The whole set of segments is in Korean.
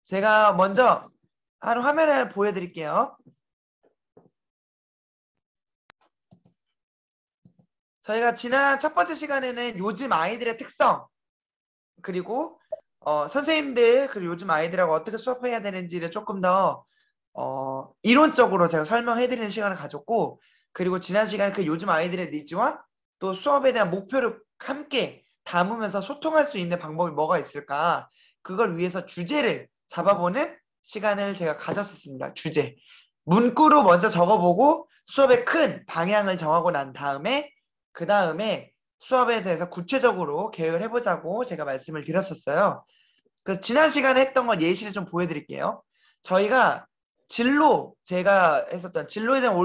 제가 먼저 한 화면을 보여드릴게요. 저희가 지난 첫 번째 시간에는 요즘 아이들의 특성, 그리고 선생님들, 그리고 요즘 아이들하고 어떻게 수업해야 되는지를 조금 더 이론적으로 제가 설명해드리는 시간을 가졌고, 그리고 지난 시간에 그 요즘 아이들의 니즈와 또 수업에 대한 목표를 함께 담으면서 소통할 수 있는 방법이 뭐가 있을까, 그걸 위해서 주제를 잡아보는 시간을 제가 가졌었습니다. 주제. 문구로 먼저 적어보고 수업의 큰 방향을 정하고 난 다음에 그 다음에 수업에 대해서 구체적으로 계획을 해보자고 제가 말씀을 드렸었어요. 그래서 지난 시간에 했던 건 예시를 좀 보여드릴게요. 저희가 제가 했었던 진로에 대한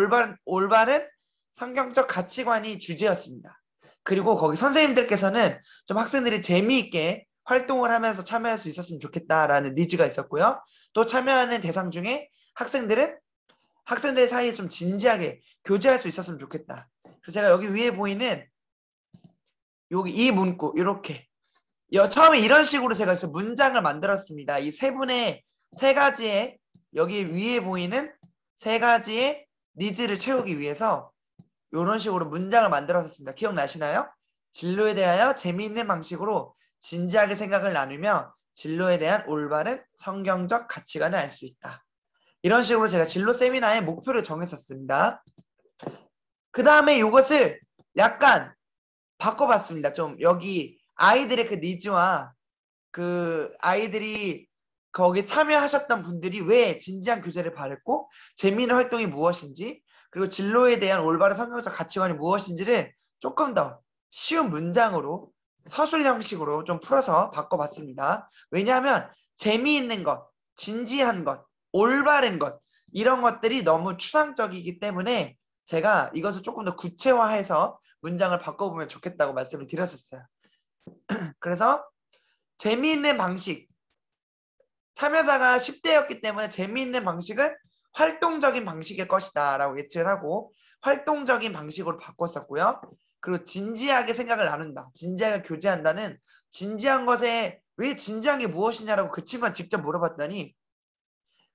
올바른 성경적 가치관이 주제였습니다. 그리고 거기 선생님들께서는 좀 학생들이 재미있게 활동을 하면서 참여할 수 있었으면 좋겠다라는 니즈가 있었고요. 또 참여하는 대상 중에 학생들 사이에 좀 진지하게 교제할 수 있었으면 좋겠다. 그래서 제가 여기 위에 보이는 여기 이 문구 이렇게 처음에 이런 식으로 제가 문장을 만들었습니다. 이 세 가지의 여기 위에 보이는 세 가지의 니즈를 채우기 위해서 이런 식으로 문장을 만들었습니다. 기억나시나요? 진로에 대하여 재미있는 방식으로 진지하게 생각을 나누며 진로에 대한 올바른 성경적 가치관을 알 수 있다. 이런 식으로 제가 진로 세미나의 목표를 정했었습니다. 그 다음에 이것을 약간 바꿔봤습니다. 좀 여기 아이들의 그 니즈와 그 아이들이 거기 참여하셨던 분들이 왜 진지한 교재를 바랬고 재미있는 활동이 무엇인지 그리고 진로에 대한 올바른 성경적 가치관이 무엇인지를 조금 더 쉬운 문장으로 서술 형식으로 좀 풀어서 바꿔봤습니다. 왜냐하면 재미있는 것, 진지한 것, 올바른 것 이런 것들이 너무 추상적이기 때문에 제가 이것을 조금 더 구체화해서 문장을 바꿔보면 좋겠다고 말씀을 드렸었어요. 그래서 재미있는 방식, 참여자가 10대였기 때문에 재미있는 방식은 활동적인 방식일 것이다 라고 예측을 하고 활동적인 방식으로 바꿨었고요. 그리고 진지하게 생각을 나눈다, 진지하게 교제한다는 진지한 것에 왜 진지한 게 무엇이냐라고 그 친구가 직접 물어봤더니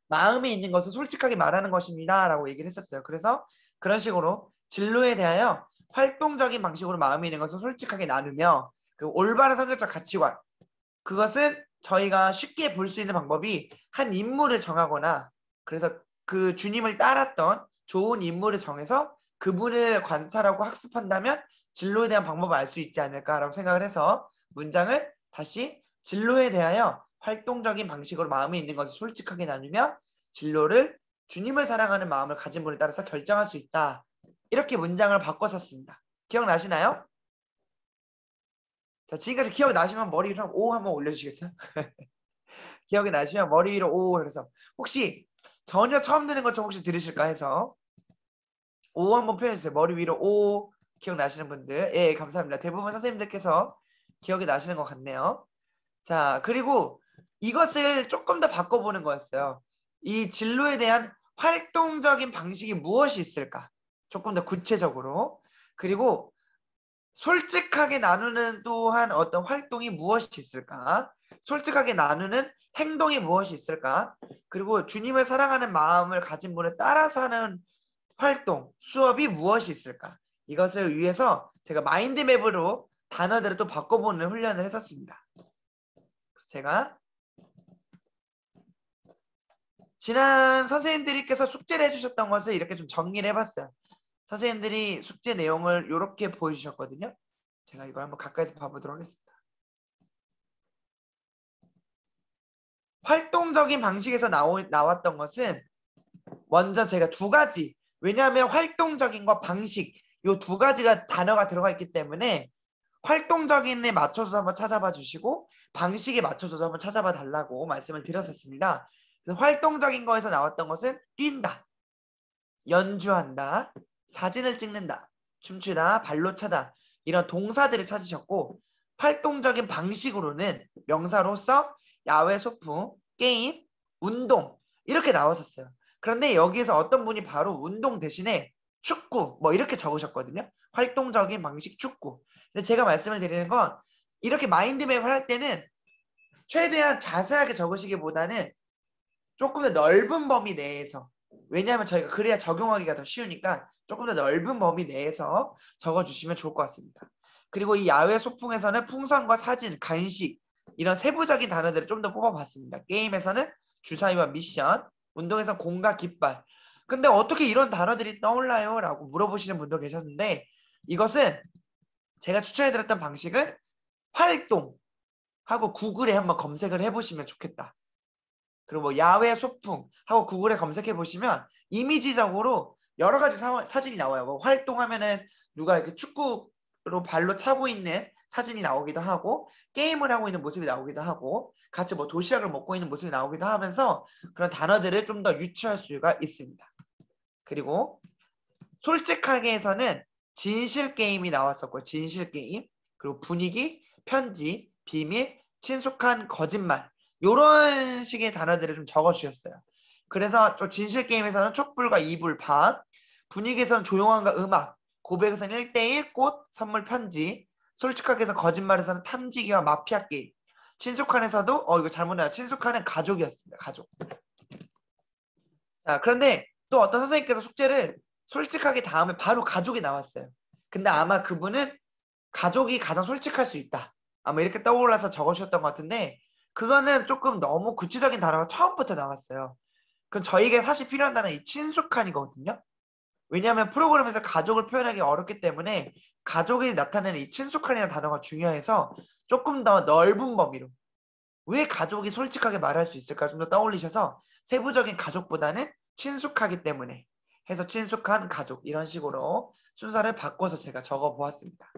마음에 있는 것을 솔직하게 말하는 것입니다 라고 얘기를 했었어요. 그래서 그런 식으로 진로에 대하여 활동적인 방식으로 마음에 있는 것을 솔직하게 나누며 그리고 올바른 성격적 가치관, 그것은 저희가 쉽게 볼 수 있는 방법이 한 인물을 정하거나 그래서 그 주님을 따랐던 좋은 인물을 정해서 그분을 관찰하고 학습한다면 진로에 대한 방법을 알 수 있지 않을까라고 생각을 해서 문장을 다시 진로에 대하여 활동적인 방식으로 마음에 있는 것을 솔직하게 나누며 진로를 주님을 사랑하는 마음을 가진 분에 따라서 결정할 수 있다. 이렇게 문장을 바꿨었습니다. 기억나시나요? 자, 지금까지 기억이 나시면 머리 위로 오 한번 올려주시겠어요? 기억이 나시면 머리 위로 오 해서 혹시 전혀 처음 듣는 것처럼 혹시 들으실까 해서 오 한번 표현해주세요. 머리 위로 오. 기억나시는 분들, 예, 감사합니다. 대부분 선생님들께서 기억이 나시는 것 같네요. 자, 그리고 이것을 조금 더 바꿔보는 거였어요. 이 진로에 대한 활동적인 방식이 무엇이 있을까? 조금 더 구체적으로. 그리고 솔직하게 나누는 또한 어떤 활동이 무엇이 있을까? 솔직하게 나누는 행동이 무엇이 있을까? 그리고 주님을 사랑하는 마음을 가진 분에 따라서 하는 활동, 수업이 무엇이 있을까? 이것을 위해서 제가 마인드맵으로 단어들을 또 바꿔보는 훈련을 했었습니다. 제가 지난 선생님들께서 숙제를 해주셨던 것을 이렇게 좀 정리를 해봤어요. 선생님들이 숙제 내용을 이렇게 보여주셨거든요. 제가 이걸 한번 가까이서 봐보도록 하겠습니다. 활동적인 방식에서 나왔던 것은 먼저 제가 두 가지, 왜냐하면 활동적인 것, 방식 이 두 가지가 단어가 들어가 있기 때문에 활동적인에 맞춰서 한번 찾아봐 주시고 방식에 맞춰서 한번 찾아봐 달라고 말씀을 드렸었습니다. 그래서 활동적인 거에서 나왔던 것은 뛴다, 연주한다, 사진을 찍는다, 춤추다, 발로 차다 이런 동사들을 찾으셨고 활동적인 방식으로는 명사로서 야외 소풍, 게임, 운동 이렇게 나왔었어요. 그런데 여기에서 어떤 분이 바로 운동 대신에 축구 뭐 이렇게 적으셨거든요. 활동적인 방식 축구. 근데 제가 말씀을 드리는 건 이렇게 마인드맵을 할 때는 최대한 자세하게 적으시기보다는 조금 더 넓은 범위 내에서, 왜냐하면 저희가 그래야 적용하기가 더 쉬우니까 조금 더 넓은 범위 내에서 적어주시면 좋을 것 같습니다. 그리고 이 야외 소풍에서는 풍선과 사진, 간식 이런 세부적인 단어들을 좀 더 뽑아봤습니다. 게임에서는 주사위와 미션, 운동에서 공과 깃발. 근데 어떻게 이런 단어들이 떠올라요? 라고 물어보시는 분도 계셨는데, 이것은 제가 추천해드렸던 방식은 활동하고 구글에 한번 검색을 해보시면 좋겠다. 그리고 뭐 야외 소풍 하고 구글에 검색해 보시면 이미지적으로 여러 가지 사진이 나와요. 뭐 활동하면은 누가 이렇게 축구로 발로 차고 있는 사진이 나오기도 하고, 게임을 하고 있는 모습이 나오기도 하고, 같이 뭐 도시락을 먹고 있는 모습이 나오기도 하면서 그런 단어들을 좀 더 유추할 수가 있습니다. 그리고 솔직하게에서는 진실 게임이 나왔었고요. 진실 게임. 그리고 분위기, 편지, 비밀, 친숙한 거짓말. 요런 식의 단어들을 좀 적어주셨어요. 그래서 좀 진실 게임에서는 촛불과 이불, 밤. 분위기에서는 조용함과 음악. 고백에서는 1대1, 꽃, 선물, 편지. 솔직하게에서 거짓말에서는 탐지기와 마피아 게임. 친숙한에서도 이거 잘못 나요. 친숙한은 가족이었습니다. 가족. 자, 그런데 또 어떤 선생님께서 숙제를 솔직하게 다음에 바로 가족이 나왔어요. 근데 아마 그분은 가족이 가장 솔직할 수 있다. 아마 이렇게 떠올라서 적어주셨던 것 같은데, 그거는 조금 너무 구체적인 단어가 처음부터 나왔어요. 그럼 저에게 사실 필요한 단어는 이 친숙한이거든요. 왜냐하면 프로그램에서 가족을 표현하기 어렵기 때문에 가족이 나타내는 이 친숙한이라는 단어가 중요해서 조금 더 넓은 범위로, 왜 가족이 솔직하게 말할 수 있을까 좀 더 떠올리셔서 세부적인 가족보다는 친숙하기 때문에 해서 친숙한 가족, 이런 식으로 순서를 바꿔서 제가 적어 보았습니다.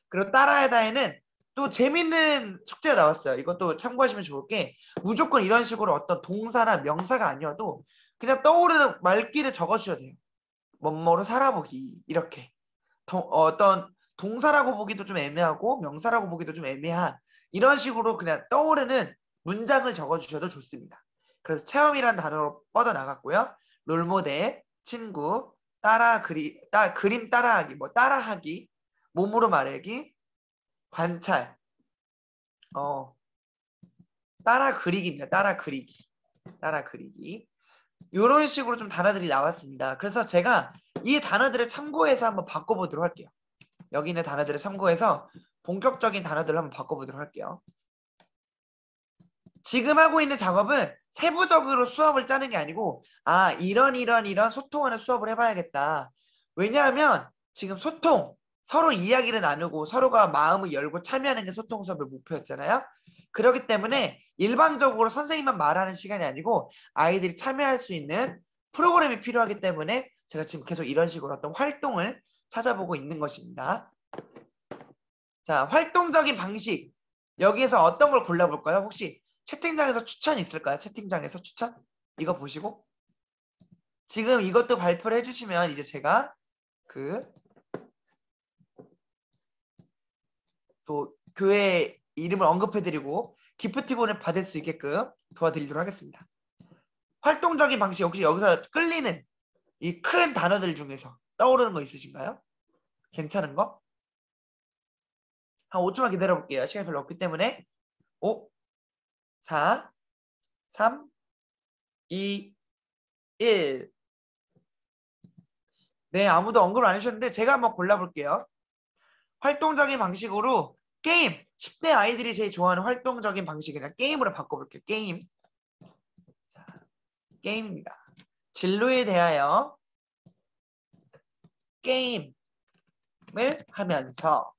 그리고 따라하다에는 또 재밌는 숙제가 나왔어요. 이것도 참고하시면 좋을 게, 무조건 이런 식으로 어떤 동사나 명사가 아니어도 그냥 떠오르는 말귀를 적어주셔도 돼요. 뭐뭐로 살아보기, 이렇게. 어떤 동사라고 보기도 좀 애매하고 명사라고 보기도 좀 애매한 이런 식으로 그냥 떠오르는 문장을 적어주셔도 좋습니다. 그래서 체험이라는 단어로 뻗어나갔고요. 롤모델, 친구, 그림 따라하기, 뭐 따라하기, 몸으로 말하기, 관찰, 따라 그리기입니다. 따라 그리기, 따라 그리기. 이런 식으로 좀 단어들이 나왔습니다. 그래서 제가 이 단어들을 참고해서 한번 바꿔보도록 할게요. 여기 있는 단어들을 참고해서 본격적인 단어들을 한번 바꿔보도록 할게요. 지금 하고 있는 작업은 세부적으로 수업을 짜는 게 아니고, 이런 소통하는 수업을 해봐야겠다. 왜냐하면 지금 소통, 서로 이야기를 나누고 서로가 마음을 열고 참여하는 게 소통 수업의 목표였잖아요. 그렇기 때문에 일반적으로 선생님만 말하는 시간이 아니고 아이들이 참여할 수 있는 프로그램이 필요하기 때문에 제가 지금 계속 이런 식으로 어떤 활동을 찾아보고 있는 것입니다. 자, 활동적인 방식. 여기에서 어떤 걸 골라볼까요? 혹시 채팅장에서 추천 있을까요? 채팅장에서 추천? 이거 보시고. 지금 이것도 발표를 해주시면 이제 제가 또 교회 이름을 언급해드리고 기프티콘을 받을 수 있게끔 도와드리도록 하겠습니다. 활동적인 방식, 혹시 여기서 끌리는 이 큰 단어들 중에서 떠오르는 거 있으신가요? 괜찮은 거? 한 5초만 기다려볼게요. 시간이 별로 없기 때문에. 5, 4, 3, 2, 1. 네, 아무도 언급을 안 해주셨는데 제가 한번 골라볼게요. 활동적인 방식으로 게임. 10대 아이들이 제일 좋아하는 활동적인 방식, 그냥 게임으로 바꿔볼게요. 게임. 자, 게임입니다. 진로에 대하여 게임을 하면서,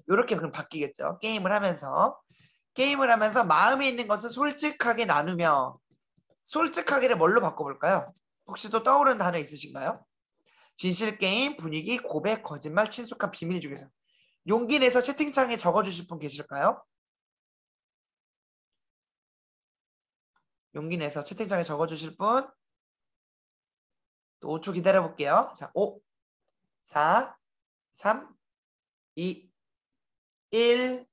이렇게 그럼 바뀌겠죠. 게임을 하면서 마음에 있는 것을 솔직하게 나누며. 솔직하게를 뭘로 바꿔볼까요? 혹시 또 떠오르는 단어 있으신가요? 진실 게임, 분위기, 고백, 거짓말, 친숙한 비밀 중에서 용기 내서 채팅창에 적어주실 분 계실까요? 용기 내서 채팅창에 적어주실 분. 또 5초 기다려볼게요. 자, 5, 4, 3, 2, 1.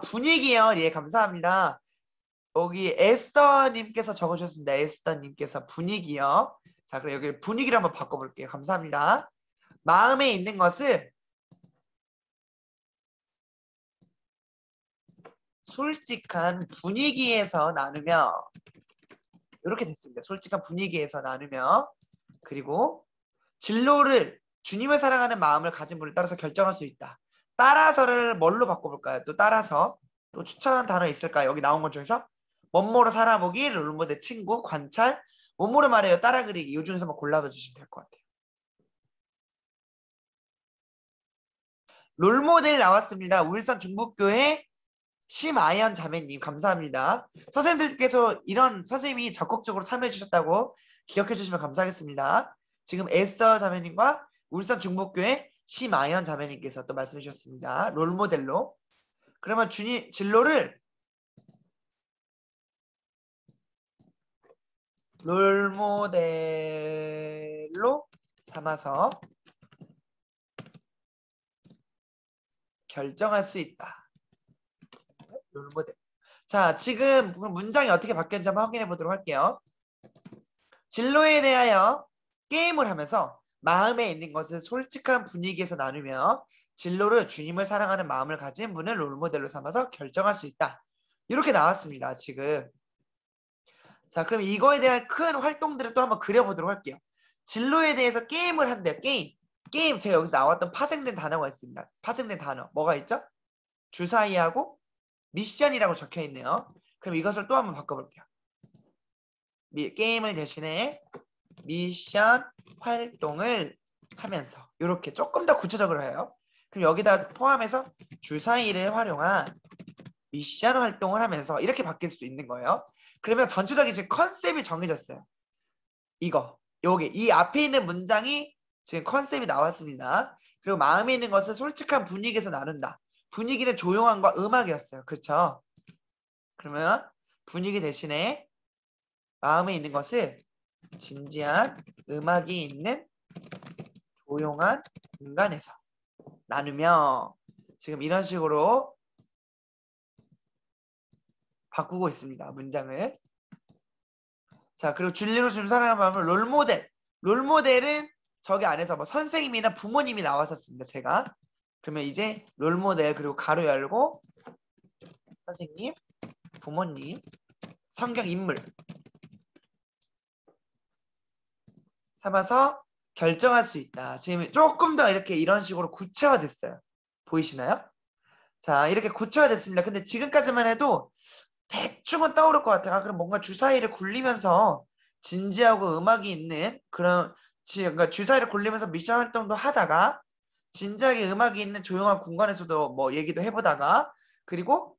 분위기요. 예, 감사합니다. 여기 에스더님께서 적어주셨습니다. 에스더님께서 분위기요. 자, 그럼 여기 분위기를 한번 바꿔볼게요. 감사합니다. 마음에 있는 것을 솔직한 분위기에서 나누며 이렇게 됐습니다. 솔직한 분위기에서 나누며 그리고 진로를 주님을 사랑하는 마음을 가진 분을 따라서 결정할 수 있다. 따라서를 뭘로 바꿔볼까요? 또 따라서 또 추천한 단어 있을까요? 여기 나온 것 중에서 뭐뭐로 살아보기, 롤모델 친구, 관찰, 뭐뭐로 말해요, 따라 그리기. 이 중에서 뭐 골라봐 주시면 될 것 같아요. 롤모델 나왔습니다. 울산 중북교회 심아연 자매님 감사합니다. 선생님들께서 이런 선생님이 적극적으로 참여해 주셨다고 기억해 주시면 감사하겠습니다. 지금 에스더 자매님과 울산 중북교회 심아연 자매님께서 또 말씀해 주셨습니다. 롤모델로. 그러면 진로를 롤모델로 삼아서 결정할 수 있다. 롤모델. 자, 지금 문장이 어떻게 바뀌었는지 한번 확인해 보도록 할게요. 진로에 대하여 게임을 하면서 마음에 있는 것을 솔직한 분위기에서 나누며 진로를 주님을 사랑하는 마음을 가진 분을 롤모델로 삼아서 결정할 수 있다. 이렇게 나왔습니다. 지금. 자, 그럼 이거에 대한 큰 활동들을 또 한번 그려보도록 할게요. 진로에 대해서 게임을 한대요. 게임. 게임 제가 여기서 나왔던 파생된 단어가 있습니다. 파생된 단어. 뭐가 있죠? 주사위하고 미션이라고 적혀 있네요. 그럼 이것을 또 한번 바꿔볼게요. 게임을 대신에 미션 활동을 하면서 이렇게 조금 더 구체적으로 해요. 그럼 여기다 포함해서 주사위를 활용한 미션 활동을 하면서 이렇게 바뀔 수도 있는 거예요. 그러면 전체적인 지금 컨셉이 정해졌어요. 여기 이 앞에 있는 문장이 지금 컨셉이 나왔습니다. 그리고 마음에 있는 것을 솔직한 분위기에서 나눈다. 분위기는 조용함과 음악이었어요. 그렇죠? 그러면 분위기 대신에 마음에 있는 것을 진지한 음악이 있는 조용한 공간에서 나누며 지금 이런 식으로 바꾸고 있습니다. 문장을. 자, 그리고 진리로 준 사랑하는 마음을 롤모델. 롤모델은 저기 안에서 뭐 선생님이나 부모님이 나왔었습니다. 제가. 그러면 이제 롤모델 그리고 가로 열고 선생님, 부모님, 성경 인물 삼아서 결정할 수 있다. 지금 조금 더 이렇게 이런 식으로 구체화됐어요. 보이시나요? 자, 이렇게 구체화됐습니다. 근데 지금까지만 해도 대충은 떠오를 것 같아요. 아, 그럼 뭔가 주사위를 굴리면서 진지하고 음악이 있는 그런 그러니까 주사위를 굴리면서 미션 활동도 하다가 진지하게 음악이 있는 조용한 공간에서도 뭐 얘기도 해보다가 그리고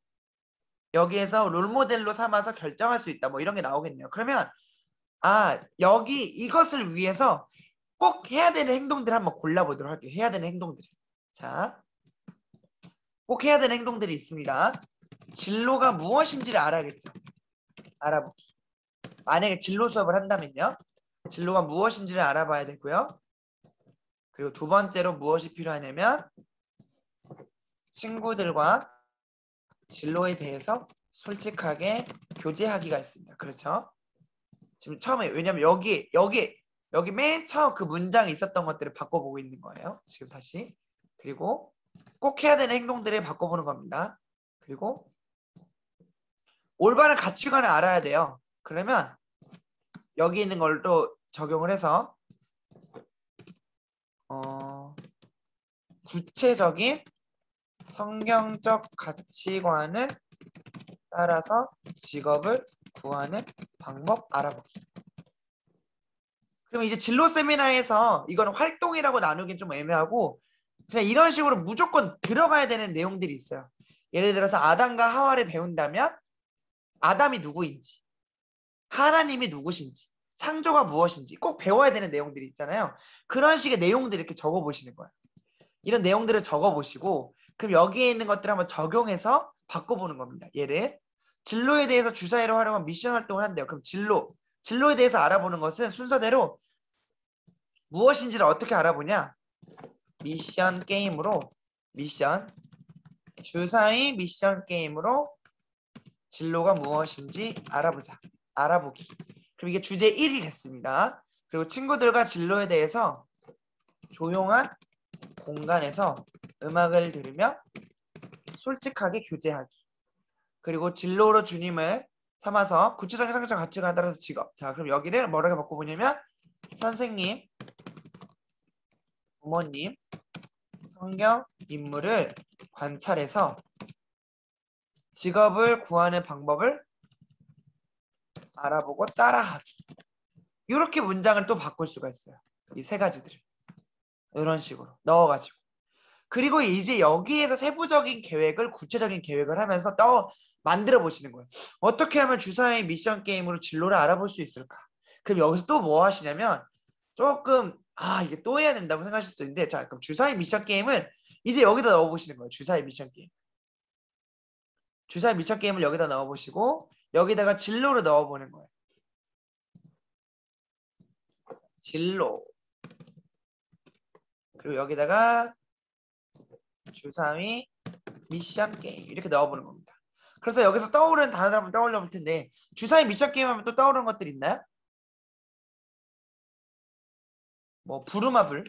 여기에서 롤모델로 삼아서 결정할 수 있다. 뭐 이런 게 나오겠네요. 그러면 여기 이것을 위해서 꼭 해야 되는 행동들 한번 골라보도록 할게요. 해야 되는 행동들. 자, 꼭 해야 되는 행동들이 있습니다. 진로가 무엇인지를 알아야겠죠. 알아보기. 만약에 진로 수업을 한다면요. 진로가 무엇인지를 알아봐야 되고요. 그리고 두 번째로 무엇이 필요하냐면 친구들과 진로에 대해서 솔직하게 교제하기가 있습니다. 그렇죠? 지금 처음에 왜냐면 여기 맨 처음 그 문장에 있었던 것들을 바꿔보고 있는 거예요. 지금 다시. 그리고 꼭 해야 되는 행동들을 바꿔보는 겁니다. 그리고 올바른 가치관을 알아야 돼요. 그러면 여기 있는 걸 또 적용을 해서 구체적인 성경적 가치관을 따라서 직업을 구하는 방법 알아보기. 그럼 이제 진로 세미나에서 이거는 활동이라고 나누긴 좀 애매하고 그냥 이런 식으로 무조건 들어가야 되는 내용들이 있어요. 예를 들어서 아담과 하와를 배운다면 아담이 누구인지, 하나님이 누구신지, 창조가 무엇인지 꼭 배워야 되는 내용들이 있잖아요. 그런 식의 내용들 이렇게 적어보시는 거예요. 이런 내용들을 적어보시고 그럼 여기에 있는 것들을 한번 적용해서 바꿔보는 겁니다. 얘를 진로에 대해서 주사위로 활용한 미션 활동을 한대요. 그럼 진로에 대해서 알아보는 것은 순서대로 무엇인지를 어떻게 알아보냐? 미션 게임으로 주사위 미션 게임으로 진로가 무엇인지 알아보기. 그럼 이게 주제 1이 됐습니다. 그리고 친구들과 진로에 대해서 조용한 공간에서 음악을 들으며 솔직하게 교제하기. 그리고 진로로 주님을 삼아서 구체적인 성격 가치관에 따라서 직업. 자, 그럼 여기를 뭐라고 바꿔보냐면 선생님, 부모님, 성경, 인물을 관찰해서 직업을 구하는 방법을 알아보고 따라하기. 이렇게 문장을 또 바꿀 수가 있어요. 이 세 가지들을. 이런 식으로 넣어가지고. 그리고 이제 여기에서 세부적인 계획을, 구체적인 계획을 하면서 만들어 보시는 거예요. 어떻게 하면 주사위 미션 게임으로 진로를 알아볼 수 있을까? 그럼 여기서 또 뭐 하시냐면 조금 이게 또 해야 된다고 생각하실 수도 있는데, 자, 그럼 주사위 미션 게임을 이제 여기다 넣어보시는 거예요. 주사위 미션 게임. 주사위 미션 게임을 여기다 넣어보시고 여기다가 진로를 넣어보는 거예요. 진로. 그리고 여기다가 주사위 미션 게임 이렇게 넣어보는 겁니다. 그래서 여기서 떠오르는 단어들 한번 떠올려 볼 텐데, 주사위 미션 게임 하면 또 떠오르는 것들 있나요? 뭐 부루마블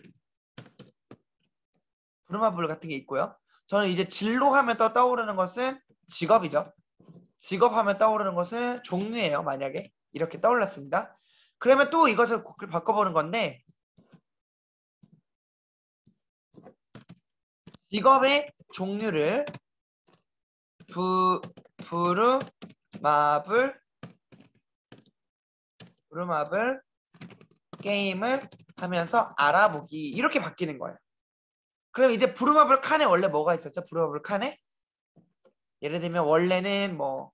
같은 게 있고요. 저는 이제 진로 하면 또 떠오르는 것은 직업이죠. 직업 하면 떠오르는 것은 종류예요. 만약에 이렇게 떠올랐습니다. 그러면 또 이것을 바꿔보는 건데, 직업의 종류를 부루마블 게임을 하면서 알아보기 이렇게 바뀌는 거예요. 그럼 이제 부루마블 칸에 원래 뭐가 있었죠? 부루마블 칸에 예를 들면 원래는 뭐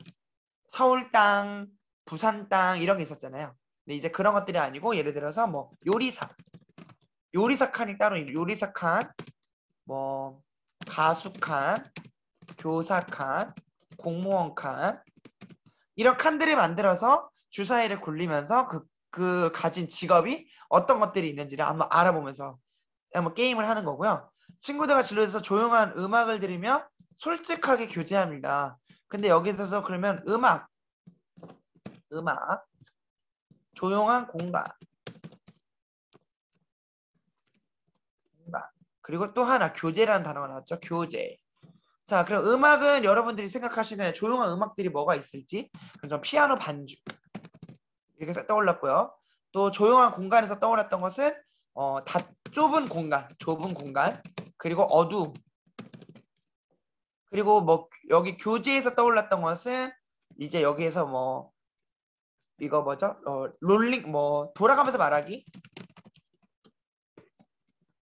서울 땅, 부산 땅 이런 게 있었잖아요. 근데 이제 그런 것들이 아니고 예를 들어서 뭐 요리사 칸이 따로 있는 요리사 칸, 뭐 가수 칸, 교사 칸, 공무원 칸 이런 칸들을 만들어서 주사위를 굴리면서 그 가진 직업이 어떤 것들이 있는지를 한번 알아보면서 한번 게임을 하는 거고요. 친구들과 진로에서 조용한 음악을 들으며 솔직하게 교제합니다. 근데 여기서 그러면 음악, 조용한 공간, 그리고 또 하나 교제라는 단어가 나왔죠. 교제. 자, 그럼 음악은 여러분들이 생각하시는 조용한 음악들이 뭐가 있을지, 그럼 전 피아노 반주 이렇게 떠올랐고요. 또 조용한 공간에서 떠올랐던 것은 다 좁은 공간, 그리고 어두움. 그리고 뭐 여기 교재에서 떠올랐던 것은 이제 여기에서 뭐 이거 뭐죠? 롤링 뭐 돌아가면서 말하기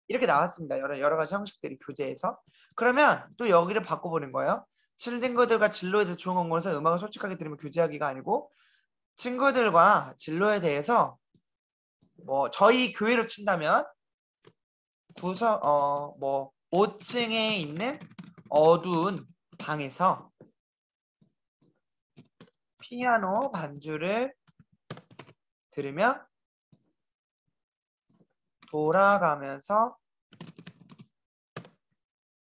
이렇게 나왔습니다. 여러 가지 형식들이 교재에서. 그러면 또 여기를 바꿔보는 거예요. 친구들과 진로에 대해서 좋은 것은 음악을 솔직하게 들으면 교제하기가 아니고, 친구들과 진로에 대해서 뭐 저희 교회로 친다면 뭐 5층에 있는 어두운 방에서 피아노 반주를 들으며 돌아가면서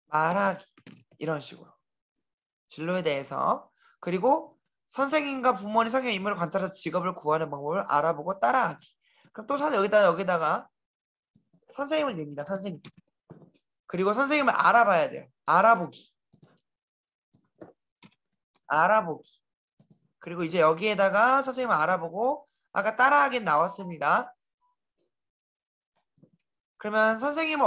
말하기 이런 식으로 진로에 대해서. 그리고 선생님과 부모님 성격 인물을 관찰해서 직업을 구하는 방법을 알아보고 따라하기. 그럼 또 여기다가 선생님을 냅니다. 선생님. 그리고 선생님을 알아봐야 돼요. 알아보기. 그리고 이제 여기에다가 선생님을 알아보고 아까 따라하기 나왔습니다. 그러면 선생님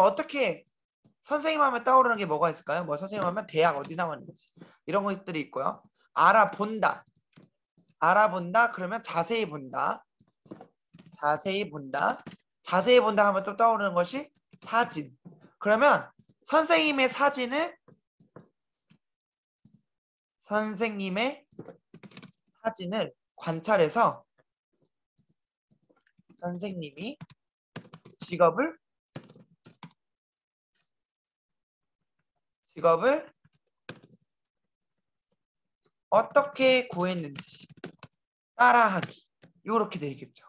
하면 떠오르는 게 뭐가 있을까요? 뭐 선생님 하면 대학 어디 나왔는지 이런 것들이 있고요. 알아본다. 그러면 자세히 본다. 자세히 본다 하면 또 떠오르는 것이 사진. 그러면 선생님의 사진을 관찰해서 선생님이 직업을 어떻게 구했는지 따라하기. 이렇게 돼 있겠죠.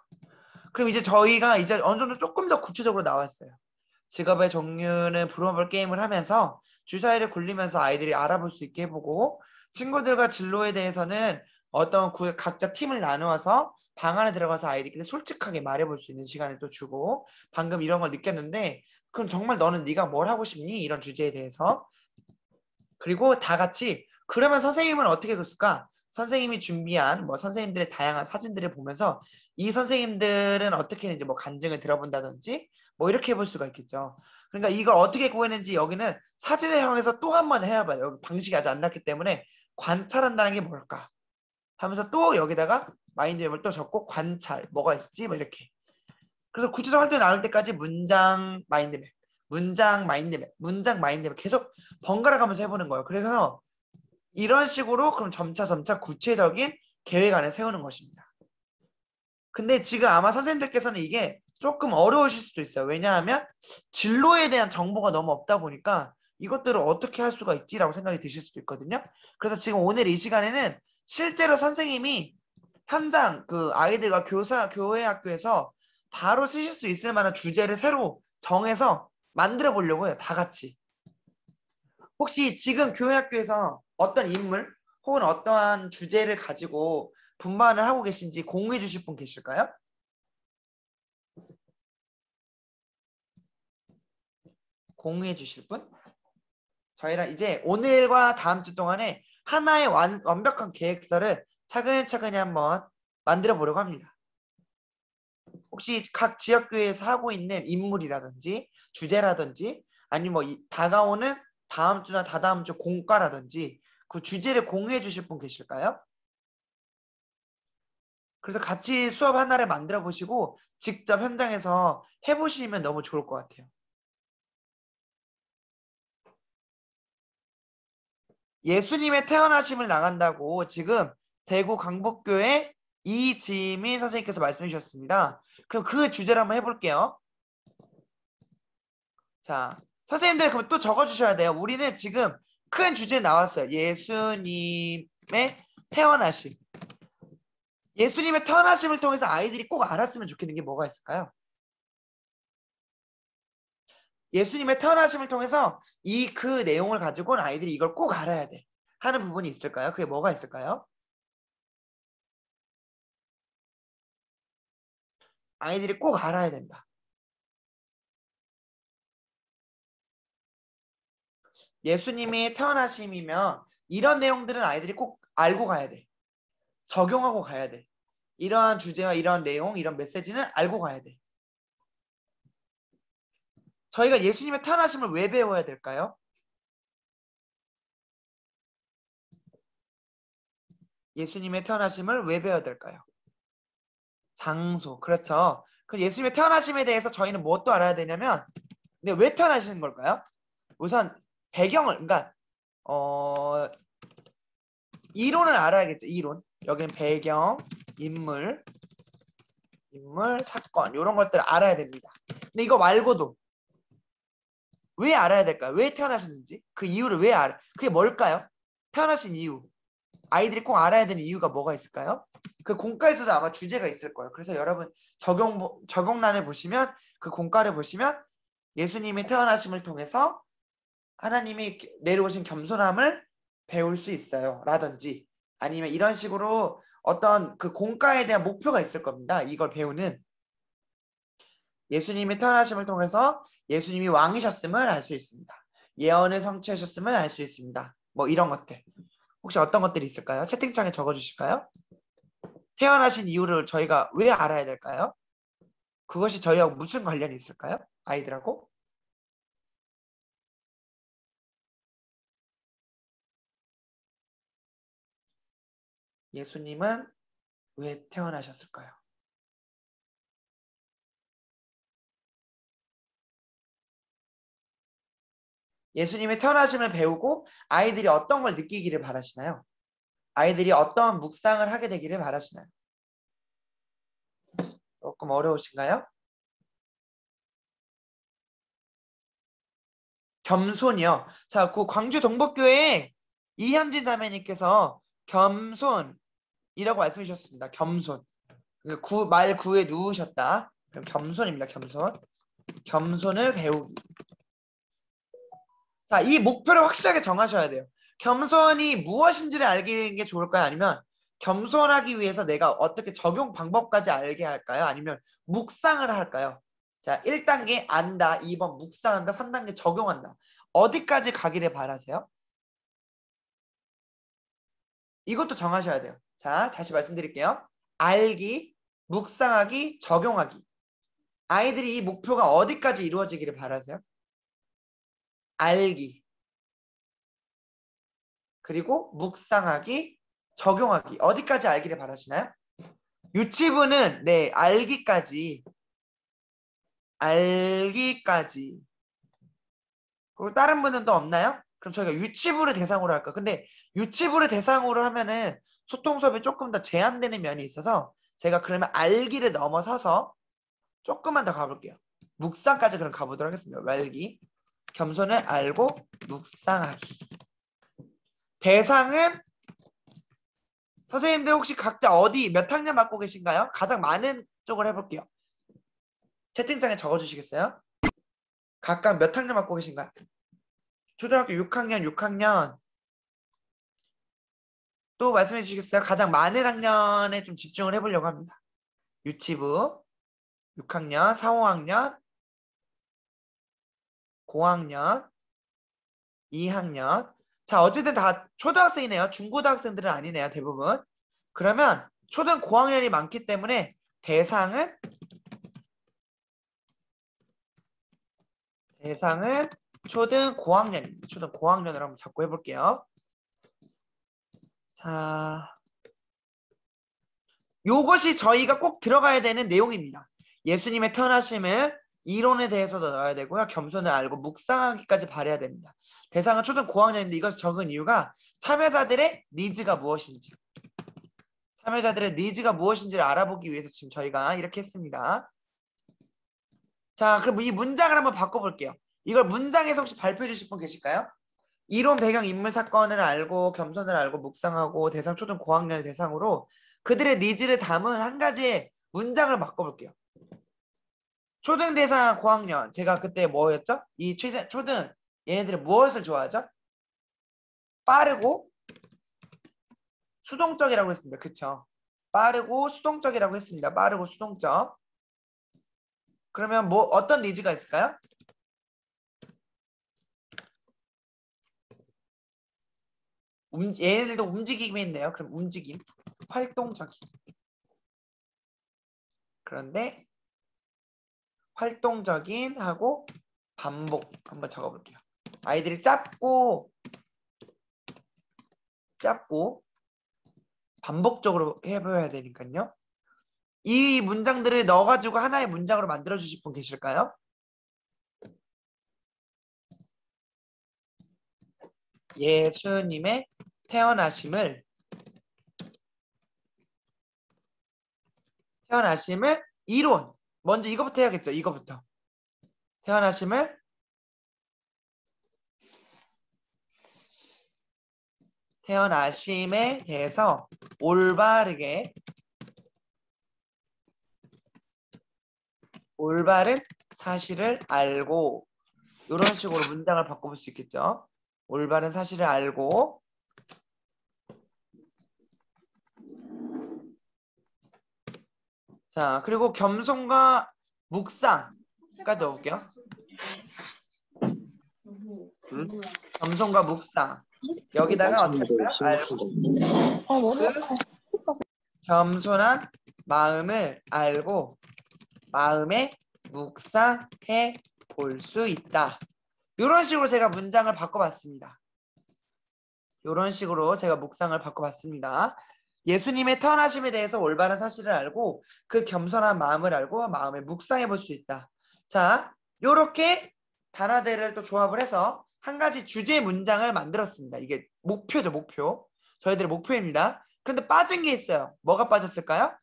그럼 이제 저희가 이제 어느 정도 조금 더 구체적으로 나왔어요. 직업의 종류는 부루마블 게임을 하면서 주사위를 굴리면서 아이들이 알아볼 수 있게 해보고, 친구들과 진로에 대해서는 각자 팀을 나누어서 방 안에 들어가서 아이들끼리 솔직하게 말해볼 수 있는 시간을 또 주고, 방금 이런 걸 느꼈는데 그럼 정말 너는 네가 뭘 하고 싶니? 이런 주제에 대해서. 그리고 다 같이 그러면 선생님은 어떻게 했을까? 선생님이 준비한 뭐 선생님들의 다양한 사진들을 보면서 이 선생님들은 어떻게 했는지 뭐 간증을 들어본다든지 뭐 이렇게 해볼 수가 있겠죠. 그러니까 이걸 어떻게 구했는지 여기는 사진을 향해서 또 한 번 해봐요. 여기 방식이 아직 안 났기 때문에 관찰한다는 게 뭘까? 하면서 또 여기다가 마인드맵을 또 적고 관찰 뭐가 있을지 뭐 이렇게. 그래서 구체적 활동이 나올 때까지 문장 마인드맵, 문장 마인드맵, 문장 마인드맵 계속 번갈아 가면서 해보는 거예요. 그래서 이런 식으로 그럼 점차 구체적인 계획 안에 세우는 것입니다. 근데 지금 아마 선생님들께서는 이게 조금 어려우실 수도 있어요. 왜냐하면 진로에 대한 정보가 너무 없다 보니까 이것들을 어떻게 할 수가 있지라고 생각이 드실 수도 있거든요. 그래서 지금 오늘 이 시간에는 실제로 선생님이 현장 그 아이들과 교회 학교에서 바로 쓰실 수 있을 만한 주제를 새로 정해서 만들어 보려고 해요. 다 같이. 혹시 지금 교회 학교에서 어떤 인물 혹은 어떠한 주제를 가지고 분반을 하고 계신지 공유해 주실 분 계실까요? 공유해 주실 분? 저희랑 이제 오늘과 다음 주 동안에 하나의 완벽한 계획서를 차근차근히 한번 만들어 보려고 합니다. 혹시 각 지역교회에서 하고 있는 인물이라든지 주제라든지 아니면 뭐 다가오는 다음 주나 다다음 주 공과라든지 그 주제를 공유해 주실 분 계실까요? 그래서 같이 수업 하나를 만들어 보시고 직접 현장에서 해보시면 너무 좋을 것 같아요. 예수님의 태어나심을 나간다고 지금 대구 강북교회 이지민 선생님께서 말씀해 주셨습니다. 그럼 그 주제를 한번 해볼게요. 자, 선생님들 그럼 또 적어주셔야 돼요. 우리는 지금 큰 주제 나왔어요. 예수님의 태어나심. 예수님의 태어나심을 통해서 아이들이 꼭 알았으면 좋겠는 게 뭐가 있을까요? 예수님의 태어나심을 통해서 이 그 내용을 가지고는 아이들이 이걸 꼭 알아야 돼 하는 부분이 있을까요? 그게 뭐가 있을까요? 아이들이 꼭 알아야 된다. 예수님이 태어나심이면 이런 내용들은 아이들이 꼭 알고 가야 돼. 적용하고 가야 돼. 이러한 주제와 이러한 내용, 이런 메시지는 알고 가야 돼. 저희가 예수님의 태어나심을 왜 배워야 될까요? 예수님의 태어나심을 왜 배워야 될까요? 장소. 그렇죠. 그럼 예수님의 태어나심에 대해서 저희는 무엇도 알아야 되냐면 근데 왜 태어나시는 걸까요? 우선 배경을 그러니까 어 이론을 알아야겠죠. 이론. 여기는 배경, 인물, 사건 이런 것들을 알아야 됩니다. 근데 이거 말고도 왜 알아야 될까요? 왜 태어나셨는지 그 이유를 왜 알아? 그게 뭘까요? 태어나신 이유. 아이들이 꼭 알아야 되는 이유가 뭐가 있을까요? 그 공과에서도 아마 주제가 있을 거예요. 그래서 여러분 적용란을 보시면 그 공과를 보시면 예수님이 태어나심을 통해서 하나님이 내려오신 겸손함을 배울 수 있어요. 라든지 아니면 이런 식으로 어떤 그 공과에 대한 목표가 있을 겁니다. 이걸 배우는 예수님이 태어나심을 통해서 예수님이 왕이셨음을 알 수 있습니다. 예언을 성취하셨음을 알 수 있습니다. 뭐 이런 것들. 혹시 어떤 것들이 있을까요? 채팅창에 적어주실까요? 태어나신 이유를 저희가 왜 알아야 될까요? 그것이 저희하고 무슨 관련이 있을까요? 아이들하고? 예수님은 왜 태어나셨을까요? 예수님의 태어나심을 배우고 아이들이 어떤 걸 느끼기를 바라시나요? 아이들이 어떤 묵상을 하게 되기를 바라시나요? 조금 어려우신가요? 겸손이요. 자, 그 광주 동복교회 이현진 자매님께서 겸손이라고 말씀해 주셨습니다. 겸손. 말 구에 누우셨다. 그럼 겸손입니다. 겸손. 겸손을 배우기. 자, 이 목표를 확실하게 정하셔야 돼요. 겸손이 무엇인지를 알게 게 좋을까요? 아니면 겸손하기 위해서 내가 어떻게 적용 방법까지 알게 할까요? 아니면 묵상을 할까요? 자, 1단계 안다, 2번 묵상한다, 3단계 적용한다. 어디까지 가기를 바라세요? 이것도 정하셔야 돼요. 자, 다시 말씀드릴게요. 알기, 묵상하기, 적용하기. 아이들이 이 목표가 어디까지 이루어지기를 바라세요? 알기, 그리고 묵상하기, 적용하기. 어디까지 알기를 바라시나요? 유치부는 네, 알기까지. 그리고 다른 분은 또 없나요? 그럼 저희가 유치부를 대상으로 할까? 근데 유치부를 대상으로 하면은 소통 수업이 조금 더 제한되는 면이 있어서 제가 그러면 알기를 넘어서서 조금만 더 가볼게요. 묵상까지 그럼 가보도록 하겠습니다. 알기, 겸손을 알고 묵상하기. 대상은 선생님들 혹시 각자 어디 몇 학년 맡고 계신가요? 가장 많은 쪽을 해볼게요. 채팅창에 적어주시겠어요? 각각 몇 학년 맡고 계신가요? 초등학교 6학년, 6학년. 또 말씀해 주시겠어요? 가장 많은 학년에 좀 집중을 해보려고 합니다. 유치부 6학년, 4, 5학년, 고학년, 2학년. 자, 어쨌든 다 초등학생이네요. 중고등학생들은 아니네요. 대부분. 그러면 초등 고학년이 많기 때문에 대상은 초등 고학년입니다. 초등 고학년으로 한번 잡고 해볼게요. 자, 요것이 저희가 꼭 들어가야 되는 내용입니다. 예수님의 태어나심을 이론에 대해서도 넣어야 되고요. 겸손을 알고 묵상하기까지 바라야 됩니다. 대상은 초등 고학년인데 이것을 적은 이유가 참여자들의 니즈가 무엇인지를 알아보기 위해서 지금 저희가 이렇게 했습니다. 자, 그럼 이 문장을 한번 바꿔볼게요. 이걸 문장에서 혹시 발표해 주실 분 계실까요? 이론 배경 인물 사건을 알고 겸손을 알고 묵상하고 대상 초등 고학년의 대상으로 그들의 니즈를 담은 한 가지의 문장을 바꿔볼게요. 초등 대상 고학년 제가 그때 뭐였죠? 이 초등 얘네들이 무엇을 좋아하죠? 빠르고 수동적이라고 했습니다. 그쵸? 빠르고 수동적이라고 했습니다. 빠르고 수동적. 그러면 뭐 어떤 니즈가 있을까요? 얘네들도 움직임이 있네요. 그럼 움직임, 활동적인. 그런데 활동적인 하고 반복 한번 적어볼게요. 아이들이 짧고 반복적으로 해봐야 되니까요. 이 문장들을 넣어가지고 하나의 문장으로 만들어 주실 분 계실까요? 예수님의 태어나심을 이론. 먼저 이거부터 해야겠죠. 이거부터. 태어나심을 태어나심에 대해서 올바른 사실을 알고 이런 식으로 문장을 바꿔볼 수 있겠죠. 올바른 사실을 알고 자 그리고 겸손과 묵상까지 넣어볼게요. 겸손과 묵상 여기다가 어떻게 할까요? 알고 겸손한 마음을 알고 마음에 묵상해 볼 수 있다. 이런 식으로 제가 문장을 바꿔봤습니다. 이런 식으로 제가 묵상을 바꿔봤습니다. 예수님의 태어나심에 대해서 올바른 사실을 알고 그 겸손한 마음을 알고 마음에 묵상해 볼 수 있다. 자, 이렇게 단어들을 또 조합을 해서 한 가지 주제 문장을 만들었습니다. 이게 목표죠, 목표. 저희들의 목표입니다. 그런데 빠진 게 있어요. 뭐가 빠졌을까요?